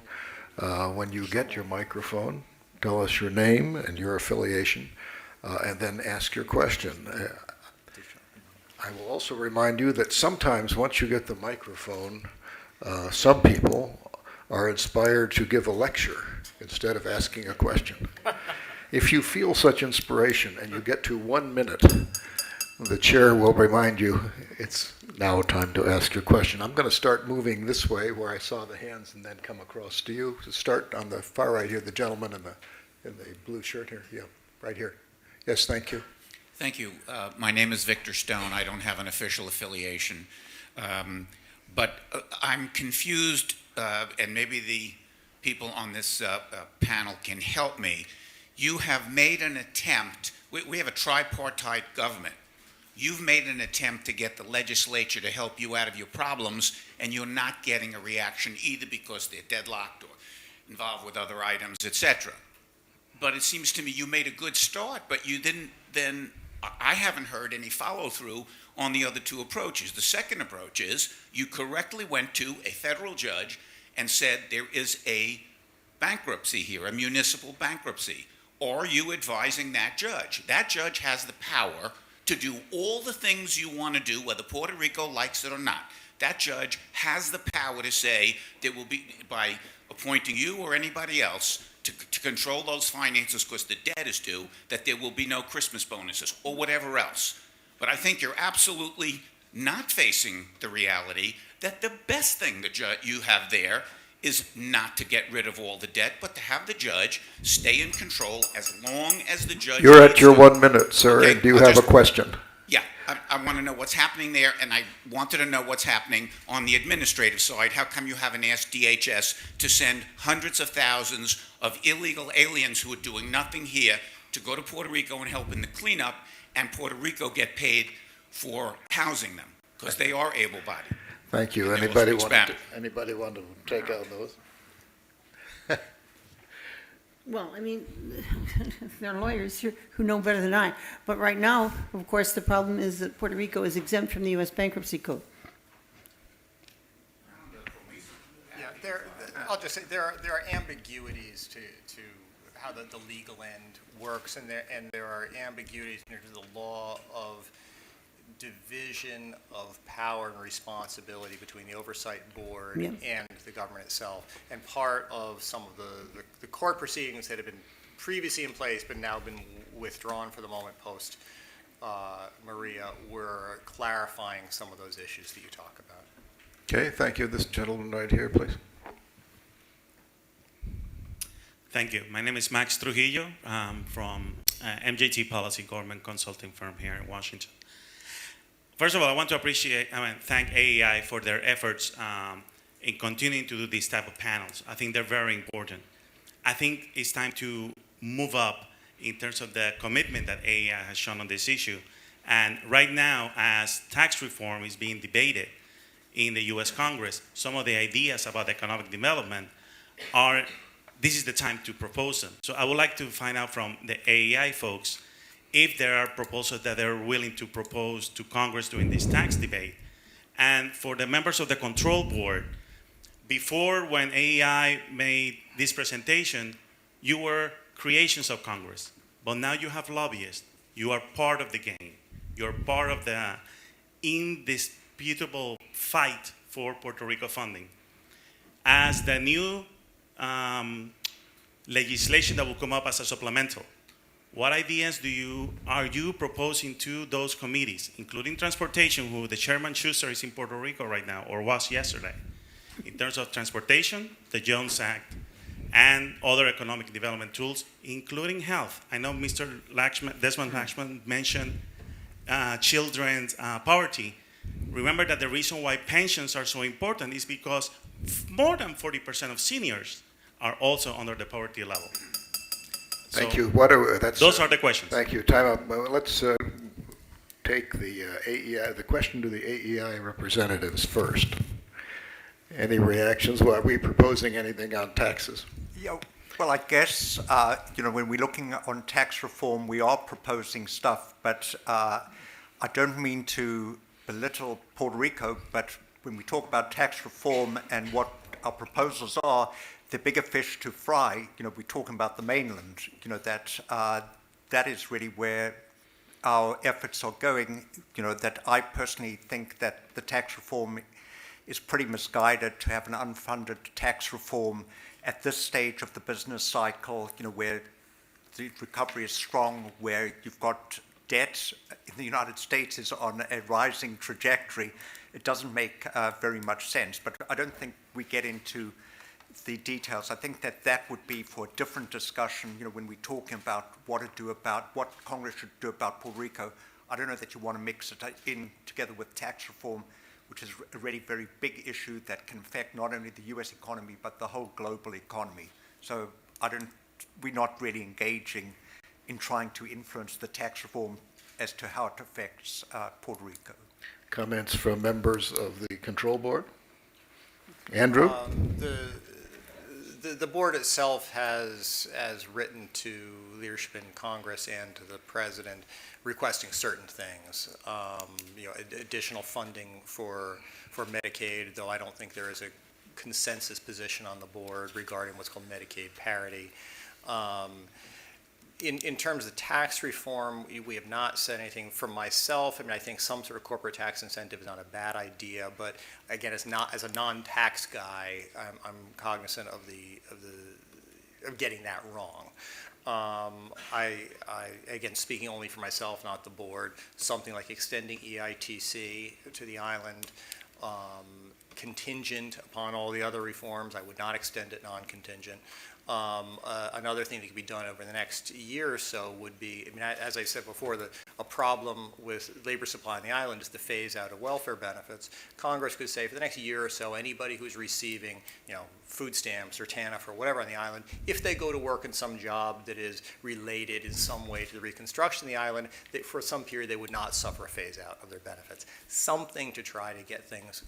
When you get your microphone, tell us your name and your affiliation, and then ask your question. I will also remind you that sometimes once you get the microphone, some people are inspired to give a lecture instead of asking a question. If you feel such inspiration and you get to 1 minute, the chair will remind you it's now time to ask your question. I'm going to start moving this way where I saw the hands and then come across to you. So start on the far right here, the gentleman in the blue shirt here. Yeah, right here. Yes, thank you. Thank you. My name is Victor Stone. I don't have an official affiliation. But I'm confused, and maybe the people on this panel can help me. You have made an attempt. We have a tripartite government. You've made an attempt to get the legislature to help you out of your problems, and you're not getting a reaction either because they're deadlocked or involved with other items, etc. But it seems to me you made a good start, but you didn't then, I haven't heard any follow-through on the other two approaches. The second approach is you correctly went to a federal judge and said there is a bankruptcy here, a municipal bankruptcy. Are you advising that judge? That judge has the power to do all the things you want to do, whether Puerto Rico likes it or not. That judge has the power to say there will be, by appointing you or anybody else to control those finances because the debt is due, that there will be no Christmas bonuses or whatever else. But I think you're absolutely not facing the reality that the best thing that you have there is not to get rid of all the debt, but to have the judge stay in control as long as the judge... You're at your 1 minute, sir, Okay, and do you have a question? Yeah, I want to know what's happening there, and I wanted to know what's happening on the administrative side. How come you haven't asked DHS to send hundreds of thousands of illegal aliens who are doing nothing here to go to Puerto Rico and help in the cleanup, and Puerto Rico get paid for housing them, because they are able-bodied? Thank you. And Anybody also want to take on those? Well, I mean, there are lawyers here who know better than I, but right now, of course, the problem is that Puerto Rico is exempt from the U.S. bankruptcy code. Yeah, I'll just say there are ambiguities to how the legal end works, and there are ambiguities in terms of the law of division of power and responsibility between the oversight board Yeah. and the government itself. And part of some of the court proceedings that have been previously in place but now been withdrawn for the moment post Maria were clarifying some of those issues that you talk about. Okay, thank you. This gentleman right here, please. Thank you. My name is Max Trujillo. I'm from MJT Policy Government Consulting Firm here in Washington. First of all, I want to thank AEI for their efforts in continuing to do these type of panels. I think they're very important. I think it's time to move up in terms of the commitment that AEI has shown on this issue. And right now, as tax reform is being debated in the US Congress, some of the ideas about economic development this is the time to propose them. So I would like to find out from the AEI folks if there are proposals that they're willing to propose to Congress during this tax debate. And for the members of the control board, before when AEI made this presentation, you were creations of Congress, but now you have lobbyists. You are part of the game. You're part of the indisputable fight for Puerto Rico funding. As the new legislation that will come up as a supplemental, what ideas are you proposing to those committees, including transportation, who the Chairman Schuster is in Puerto Rico right now, or was yesterday, in terms of transportation, the Jones Act, and other economic development tools, including health? I know Mr. Desmond Lakshman mentioned children's poverty. Remember that the reason why pensions are so important is because more than 40% of seniors are also under the poverty level. Thank So you. those are the questions. Thank you. Time up. Well, let's take the AEI, the question to the AEI representatives first. Any reactions? Well, are we proposing anything on taxes? Yeah, well, I guess, when we're looking on tax reform, we are proposing stuff, but I don't mean to belittle Puerto Rico, but when we talk about tax reform and what our proposals are, the bigger fish to fry, we're talking about the mainland, that is really where our efforts are going, that I personally think that the tax reform is pretty misguided to have an unfunded tax reform at this stage of the business cycle, where the recovery is strong, where you've got debt in the United States is on a rising trajectory. It doesn't make very much sense, but I don't think we get into the details. I think that would be for a different discussion, when we're talking about what Congress should do about Puerto Rico. I don't know that you want to mix it in together with tax reform, which is a really very big issue that can affect not only the US economy, but the whole global economy. So we're not really engaging in trying to influence the tax reform as to how it affects Puerto Rico. Comments from members of the control board? Andrew? The board itself has written to leadership in Congress and to the president requesting certain things, additional funding for Medicaid, though I don't think there is a consensus position on the board regarding what's called Medicaid parity. In terms of tax reform, we have not said anything. For myself, I think some sort of corporate tax incentive is not a bad idea, but again, as a non-tax guy, I'm cognizant of getting that wrong. Again, speaking only for myself, not the board, something like extending EITC to the island, contingent upon all the other reforms. I would not extend it non-contingent. Another thing that could be done over the next year or so would be, as I said before, a problem with labor supply on the island is the phase out of welfare benefits. Congress could say for the next year or so, anybody who's receiving, food stamps or TANF or whatever on the island, if they go to work in some job that is related in some way to the reconstruction of the island, that for some period they would not suffer a phase out of their benefits. Something to try to get things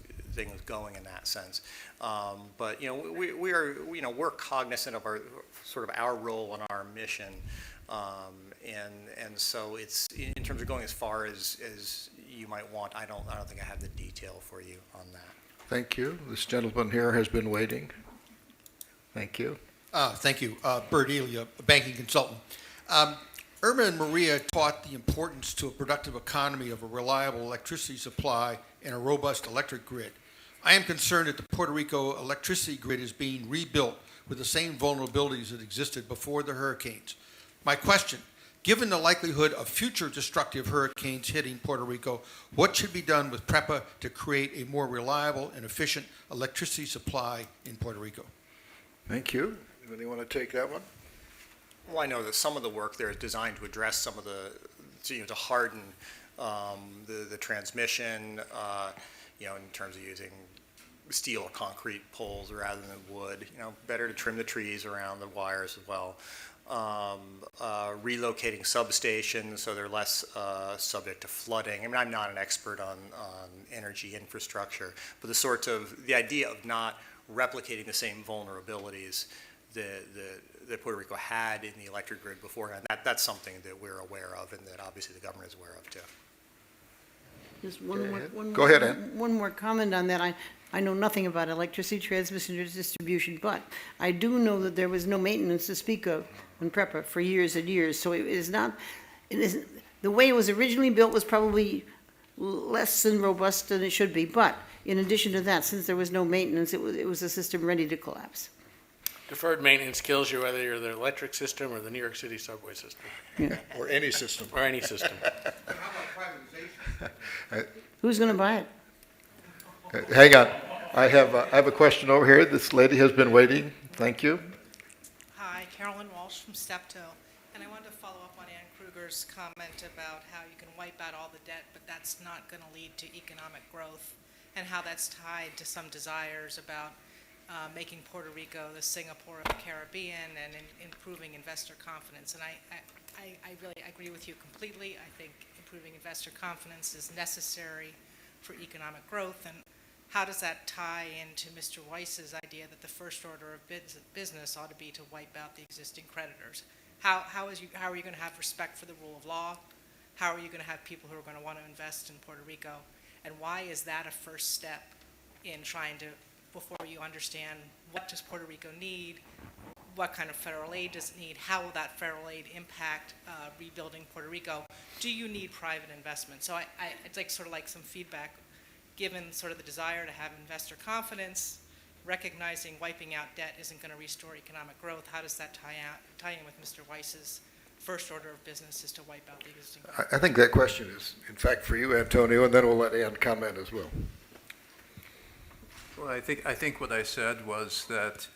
going in that sense. But we're cognizant of of our role and our mission. And so it's, in terms of going as far as you might want, I don't think I have the detail for you on that. Thank you. This gentleman here has been waiting. Thank you. Thank you. Bert Ely, a banking consultant. Irma and Maria taught the importance to a productive economy of a reliable electricity supply and a robust electric grid. I am concerned that the Puerto Rico electricity grid is being rebuilt with the same vulnerabilities that existed before the hurricanes. My question, given the likelihood of future destructive hurricanes hitting Puerto Rico, what should be done with PREPA to create a more reliable and efficient electricity supply in Puerto Rico? Thank you. Anybody want to take that one? Well, I know that some of the work there is designed to address some of the, to harden the transmission, in terms of using steel or concrete poles rather than wood. Better to trim the trees around the wires as well. Relocating substations so they're less subject to flooding. I mean, I'm not an expert on energy infrastructure, but the idea of not replicating the same vulnerabilities that Puerto Rico had in the electric grid beforehand, that's something that we're aware of and that obviously the government is aware of too. Just one more, Go ahead, Ann. one more comment on that. I know nothing about electricity transmission or distribution, but I do know that there was no maintenance to speak of in PREPA for years and years. So it isn't, the way it was originally built was probably less than robust than it should be. But in addition to that, since there was no maintenance, it was a system ready to collapse. Deferred maintenance kills you whether you're the electric system or the New York City subway system, Or any system. or any system. Who's going to buy it? Hang on. I have a question over here. This lady has been waiting. Thank you. Hi, Carolyn Walsh from Steptoe. And I wanted to follow up on Ann Kruger's comment about how you can wipe out all the debt, but that's not going to lead to economic growth, and how that's tied to some desires about making Puerto Rico the Singapore of the Caribbean and improving investor confidence. And I really agree with you completely. I think improving investor confidence is necessary for economic growth. And how does that tie into Mr. Weiss's idea that the first order of business ought to be to wipe out the existing creditors? How are you going to have respect for the rule of law? How are you going to have people who are going to want to invest in Puerto Rico? And why is that a first step in trying to, before you understand what does Puerto Rico need, what kind of federal aid does it need, how will that federal aid impact rebuilding Puerto Rico? Do you need private investment? So I'd like sort of like some feedback, given sort of the desire to have investor confidence, recognizing wiping out debt isn't going to restore economic growth. How does that tie in with Mr. Weiss's first order of business is to wipe out the existing growth? I think that question is, in fact, for you, Antonio, and then we'll let Ann comment as well. Well, I think what I said was that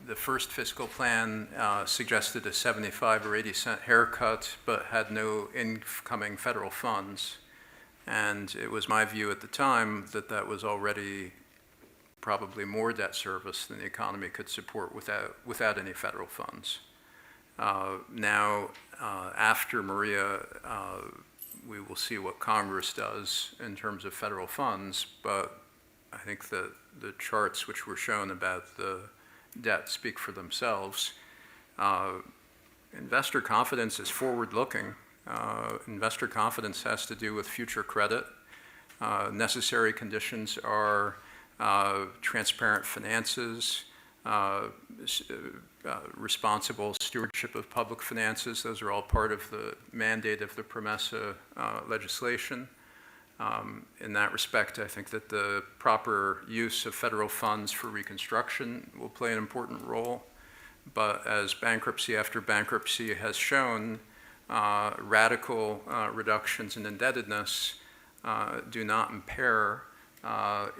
the first fiscal plan suggested a 75 or 80 cent haircut, but had no incoming federal funds. And it was my view at the time that that was already probably more debt service than the economy could support without any federal funds. Now, after Maria, we will see what Congress does in terms of federal funds, but I think that the charts which were shown about the debt speak for themselves. Investor confidence is forward-looking. Investor confidence has to do with future credit. Necessary conditions are transparent finances, responsible stewardship of public finances. Those are all part of the mandate of the PROMESA legislation. In that respect, I think that the proper use of federal funds for reconstruction will play an important role. But as bankruptcy after bankruptcy has shown, radical reductions in indebtedness do not impair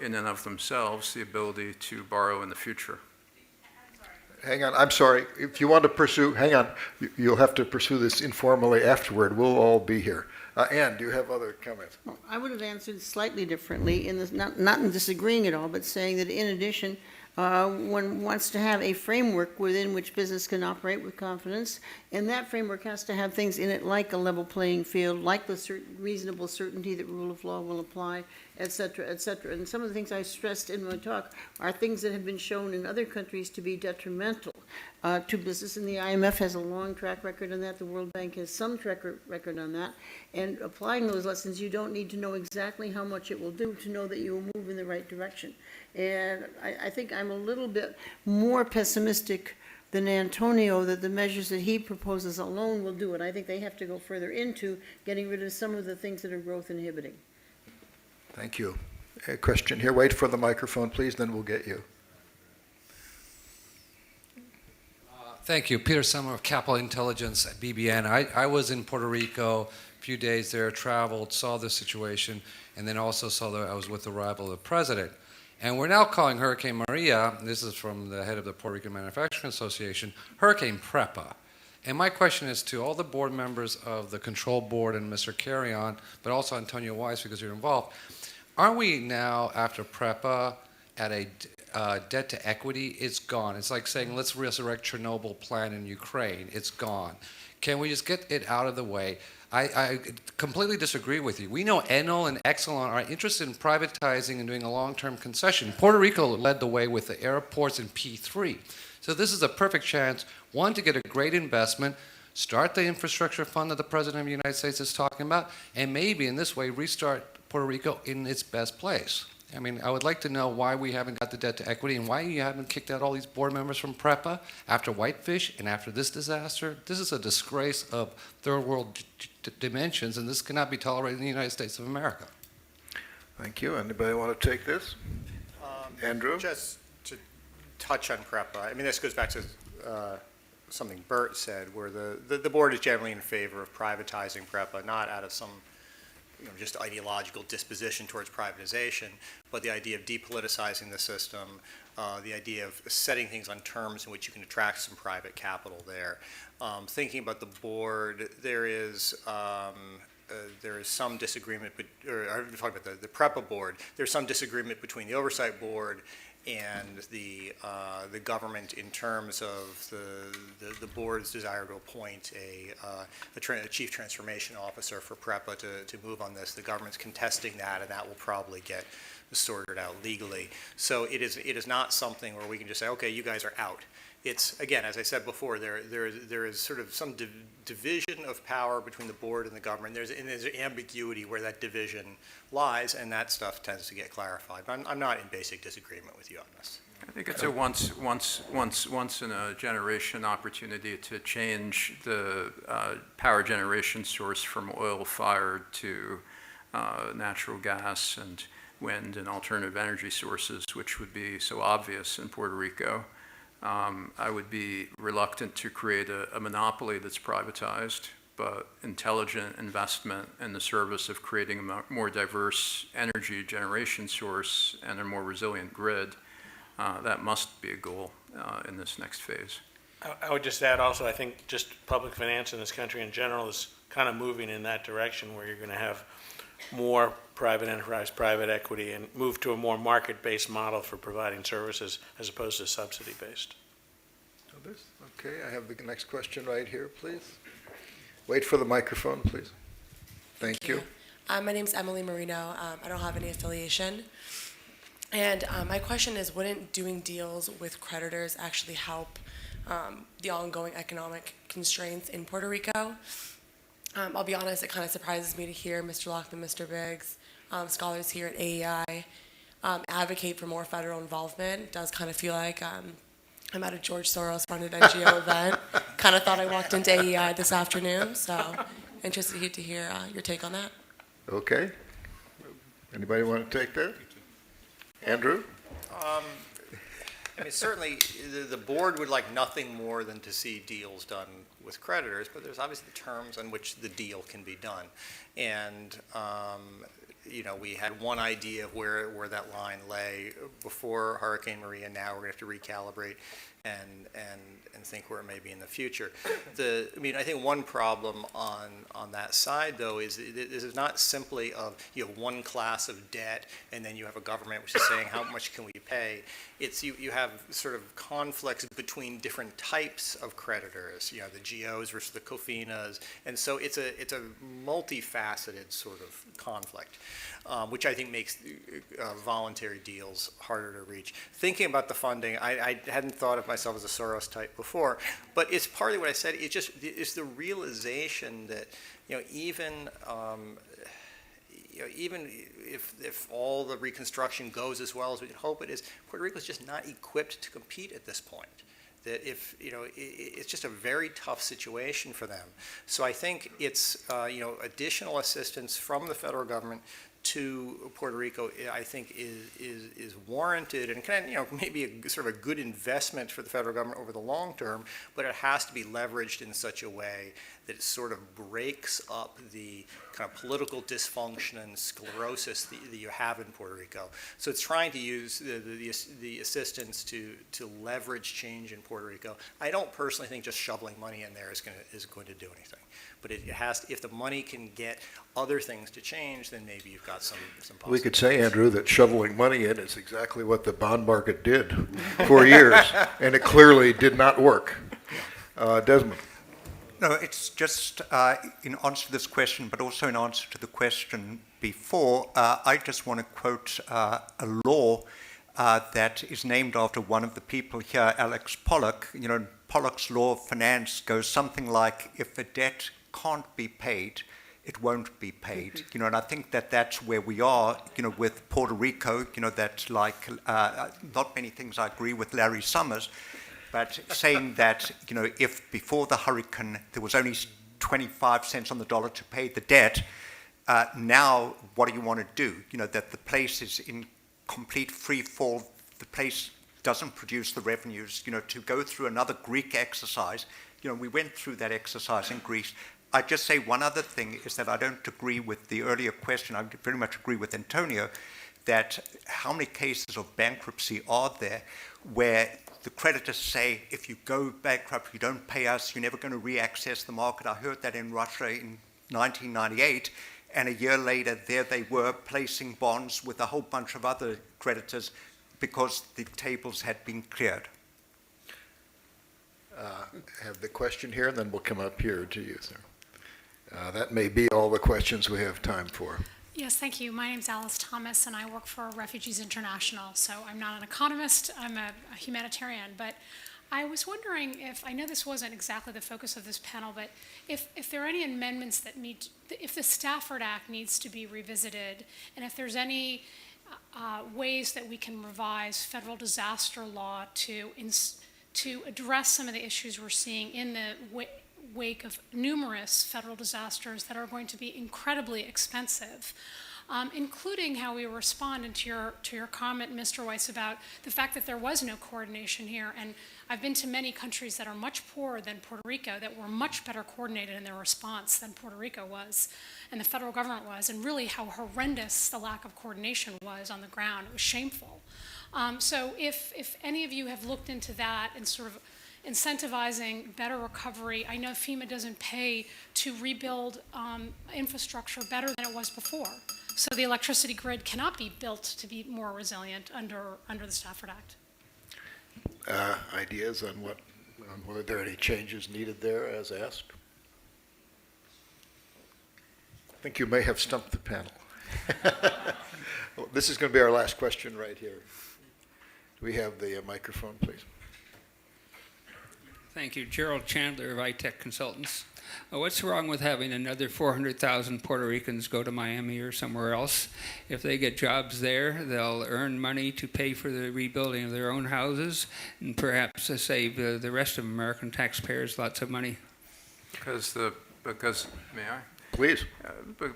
in and of themselves the ability to borrow in the future. Hang on, I'm sorry. If you want to pursue, hang on. You'll have to pursue this informally afterward. We'll all be here. Ann, do you have other comments? Well, I would have answered slightly differently, in this, not in disagreeing at all, but saying that in addition, one wants to have a framework within which business can operate with confidence, and that framework has to have things in it like a level playing field, like the reasonable certainty that rule of law will apply, et cetera, et cetera. And some of the things I stressed in my talk are things that have been shown in other countries to be detrimental to business, and the IMF has a long track record on that. The World Bank has some track record on that. And applying those lessons, you don't need to know exactly how much it will do to know that you will move in the right direction. And I think I'm a little bit more pessimistic than Antonio that the measures that he proposes alone will do it. I think they have to go further into getting rid of some of the things that are growth inhibiting. Thank you. A question here. Wait for the microphone, please, then we'll get you. Thank you. Peter Summer of Capital Intelligence at BBN. I was in Puerto Rico a few days there, traveled, saw the situation, and then also saw that I was with the arrival of the president. And we're now calling Hurricane Maria, this is from the head of the Puerto Rican Manufacturing Association, Hurricane PREPA. And my question is to all the board members of the control board and Mr. Carrion, but also Antonio Weiss because you're involved. Aren't we now, after PREPA, at a debt to equity? It's gone. It's like saying, let's resurrect Chernobyl plant in Ukraine. It's gone. Can we just get it out of the way? I completely disagree with you. We know Enel and Exelon are interested in privatizing and doing a long-term concession. Puerto Rico led the way with the airports and P3. So this is a perfect chance, one, to get a great investment, start the infrastructure fund that the President of the United States is talking about, and maybe in this way restart Puerto Rico in its best place. I mean, I would like to know why we haven't got the debt to equity and why you haven't kicked out all these board members from PREPA after Whitefish and after this disaster. This is a disgrace of third world dimensions, and this cannot be tolerated in the United States of America. Thank you. Anybody want to take this? Andrew? Just to touch on PREPA, I mean, this goes back to something Bert said, where the board is generally in favor of privatizing PREPA, not out of some just ideological disposition towards privatization, but the idea of depoliticizing the system, the idea of setting things on terms in which you can attract some private capital there. Thinking about the board, there is some disagreement, or I'm talking about the PREPA board, there's some disagreement between the oversight board and the government in terms of the board's desire to appoint a chief transformation officer for PREPA to move on this. The government's contesting that, and that will probably get sorted out legally. So it is not something where we can just say, okay, you guys are out. It's, again, as I said before, there is sort of some division of power between the board and the government. There's ambiguity where that division lies, and that stuff tends to get clarified. But I'm not in basic disagreement with you on this. I think it's a once in a generation opportunity to change the power generation source from oil-fired to natural gas and wind and alternative energy sources, which would be so obvious in Puerto Rico. I would be reluctant to create a monopoly that's privatized, but intelligent investment in the service of creating a more diverse energy generation source and a more resilient grid, that must be a goal in this next phase. I would just add also, I think just public finance in this country in general is kind of moving in that direction where you're going to have more private enterprise, private equity, and move to a more market-based model for providing services as opposed to subsidy-based. Others? Okay, I have the next question right here, please. Wait for the microphone, please. Thank you. My name's Emily Marino. I don't have any affiliation. And my question is, wouldn't doing deals with creditors actually help the ongoing economic constraints in Puerto Rico? I'll be honest, it kind of surprises me to hear Mr. Lockman, Mr. Biggs, scholars here at AEI advocate for more federal involvement. It does kind of feel like I'm at a George Soros-funded NGO event. Kind of thought I walked into AEI this afternoon, so interested to hear your take on that. Okay. Anybody want to take that? Andrew? I mean, certainly the board would like nothing more than to see deals done with creditors, but there's obviously terms on which the deal can be done. And, we had one idea of where that line lay before Hurricane Maria. Now we're going to have to recalibrate. and think where it may be in the future. I think one problem on that side, though, is this is not simply of one class of debt, and then you have a government which is saying how much can we pay. It's you have sort of conflicts between different types of creditors, the GOs versus the COFINAs, and so it's a multifaceted sort of conflict, which I think makes voluntary deals harder to reach. Thinking about the funding, I hadn't thought of myself as a Soros type before, but it's partly what I said. It's the realization that even if all the reconstruction goes as well as we hope it is, Puerto Rico is just not equipped to compete at this point. That it's just a very tough situation for them. So I think it's additional assistance from the federal government to Puerto Rico, I think is warranted, and maybe a sort of a good investment for the federal government over the long term, but it has to be leveraged in such a way that it sort of breaks up the kind of political dysfunction and sclerosis that you have in Puerto Rico. So it's trying to use the assistance to leverage change in Puerto Rico. I don't personally think just shoveling money in there is going to do anything. But it has to, if the money can get other things to change, then maybe you've got some possibilities. We could say, Andrew, that shoveling money in is exactly what the bond market did for years, and it clearly did not work. Desmond. No, it's just in answer to this question, but also in answer to the question before, I just want to quote a law that is named after one of the people here, Alex Pollock. Pollock's law of finance goes something like, if a debt can't be paid, it won't be paid. And I think that that's where we are, with Puerto Rico, that like, not many things I agree with Larry Summers, but saying that, if before the hurricane there was only 25 cents on the dollar to pay the debt, now what do you want to do? That the place is in complete free fall, the place doesn't produce the revenues, to go through another Greek exercise. We went through that exercise in Greece. I'd just say one other thing is that I don't agree with the earlier question. I very much agree with Antonio that how many cases of bankruptcy are there where the creditors say, if you go bankrupt, you don't pay us, you're never going to re-access the market. I heard that in Russia in 1998, and a year later, there they were placing bonds with a whole bunch of other creditors because the tables had been cleared. Have the question here, and then we'll come up here to you, sir. That may be all the questions we have time for. Yes, thank you. My name's Alice Thomas, and I work for Refugees International. So I'm not an economist, I'm a humanitarian. But I was wondering if, I know this wasn't exactly the focus of this panel, but if there are any amendments that if the Stafford Act needs to be revisited, and if there's any ways that we can revise federal disaster law to address some of the issues we're seeing in the wake of numerous federal disasters that are going to be incredibly expensive, including how we respond to your comment, Mr. Weiss, about the fact that there was no coordination here. And I've been to many countries that are much poorer than Puerto Rico that were much better coordinated in their response than Puerto Rico was, and the federal government was, and really how horrendous the lack of coordination was on the ground. It was shameful. So if any of you have looked into that and sort of incentivizing better recovery, I know FEMA doesn't pay to rebuild infrastructure better than it was before. So the electricity grid cannot be built to be more resilient under the Stafford Act. Ideas on whether there are any changes needed there as asked? I think you may have stumped the panel. This is going to be our last question right here. Do we have the microphone, please? Thank you. Gerald Chandler of iTech Consultants. What's wrong with having another 400,000 Puerto Ricans go to Miami or somewhere else? If they get jobs there, they'll earn money to pay for the rebuilding of their own houses and perhaps save the rest of American taxpayers lots of money. Because may I? Please.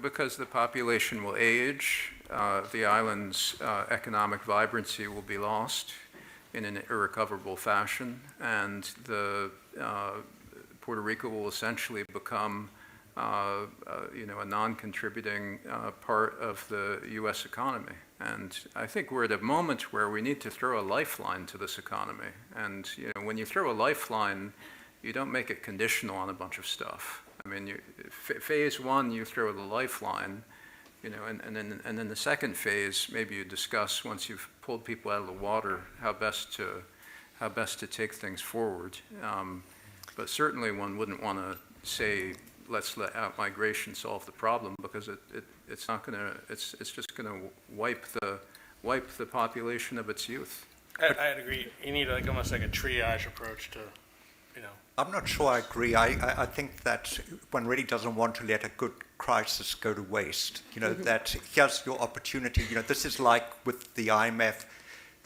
Because the population will age, the island's economic vibrancy will be lost in an irrecoverable fashion, and the Puerto Rico will essentially become, a non-contributing part of the U.S. economy. And I think we're at a moment where we need to throw a lifeline to this economy. And when you throw a lifeline, you don't make it conditional on a bunch of stuff. I mean, phase one, you throw the lifeline, and then the second phase, maybe you discuss once you've pulled people out of the water how best to take things forward. But certainly one wouldn't want to say, let's let out migration solve the problem, because it's not going to. It's just going to wipe the population of its youth. I'd agree. You need almost like a triage approach to, I'm not sure I agree. I think that one really doesn't want to let a good crisis go to waste. That here's your opportunity. This is like with the IMF,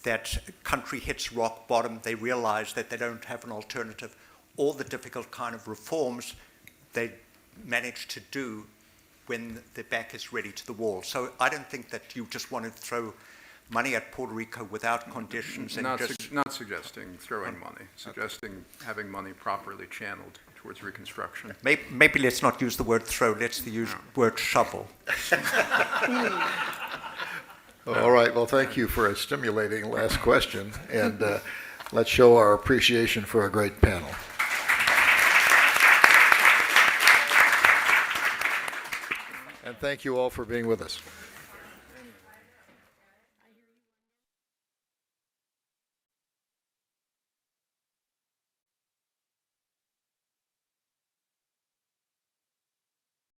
that country hits rock bottom, they realize that they don't have an alternative. All the difficult kind of reforms they manage to do when their back is ready to the wall. So I don't think that you just want to throw money at Puerto Rico without conditions. And Not suggesting throwing money, suggesting having money properly channeled towards reconstruction. Maybe let's not use the word throw, let's use the word shovel. All right, well, thank you for a stimulating last question, and let's show our appreciation for a great panel. And thank you all for being with us.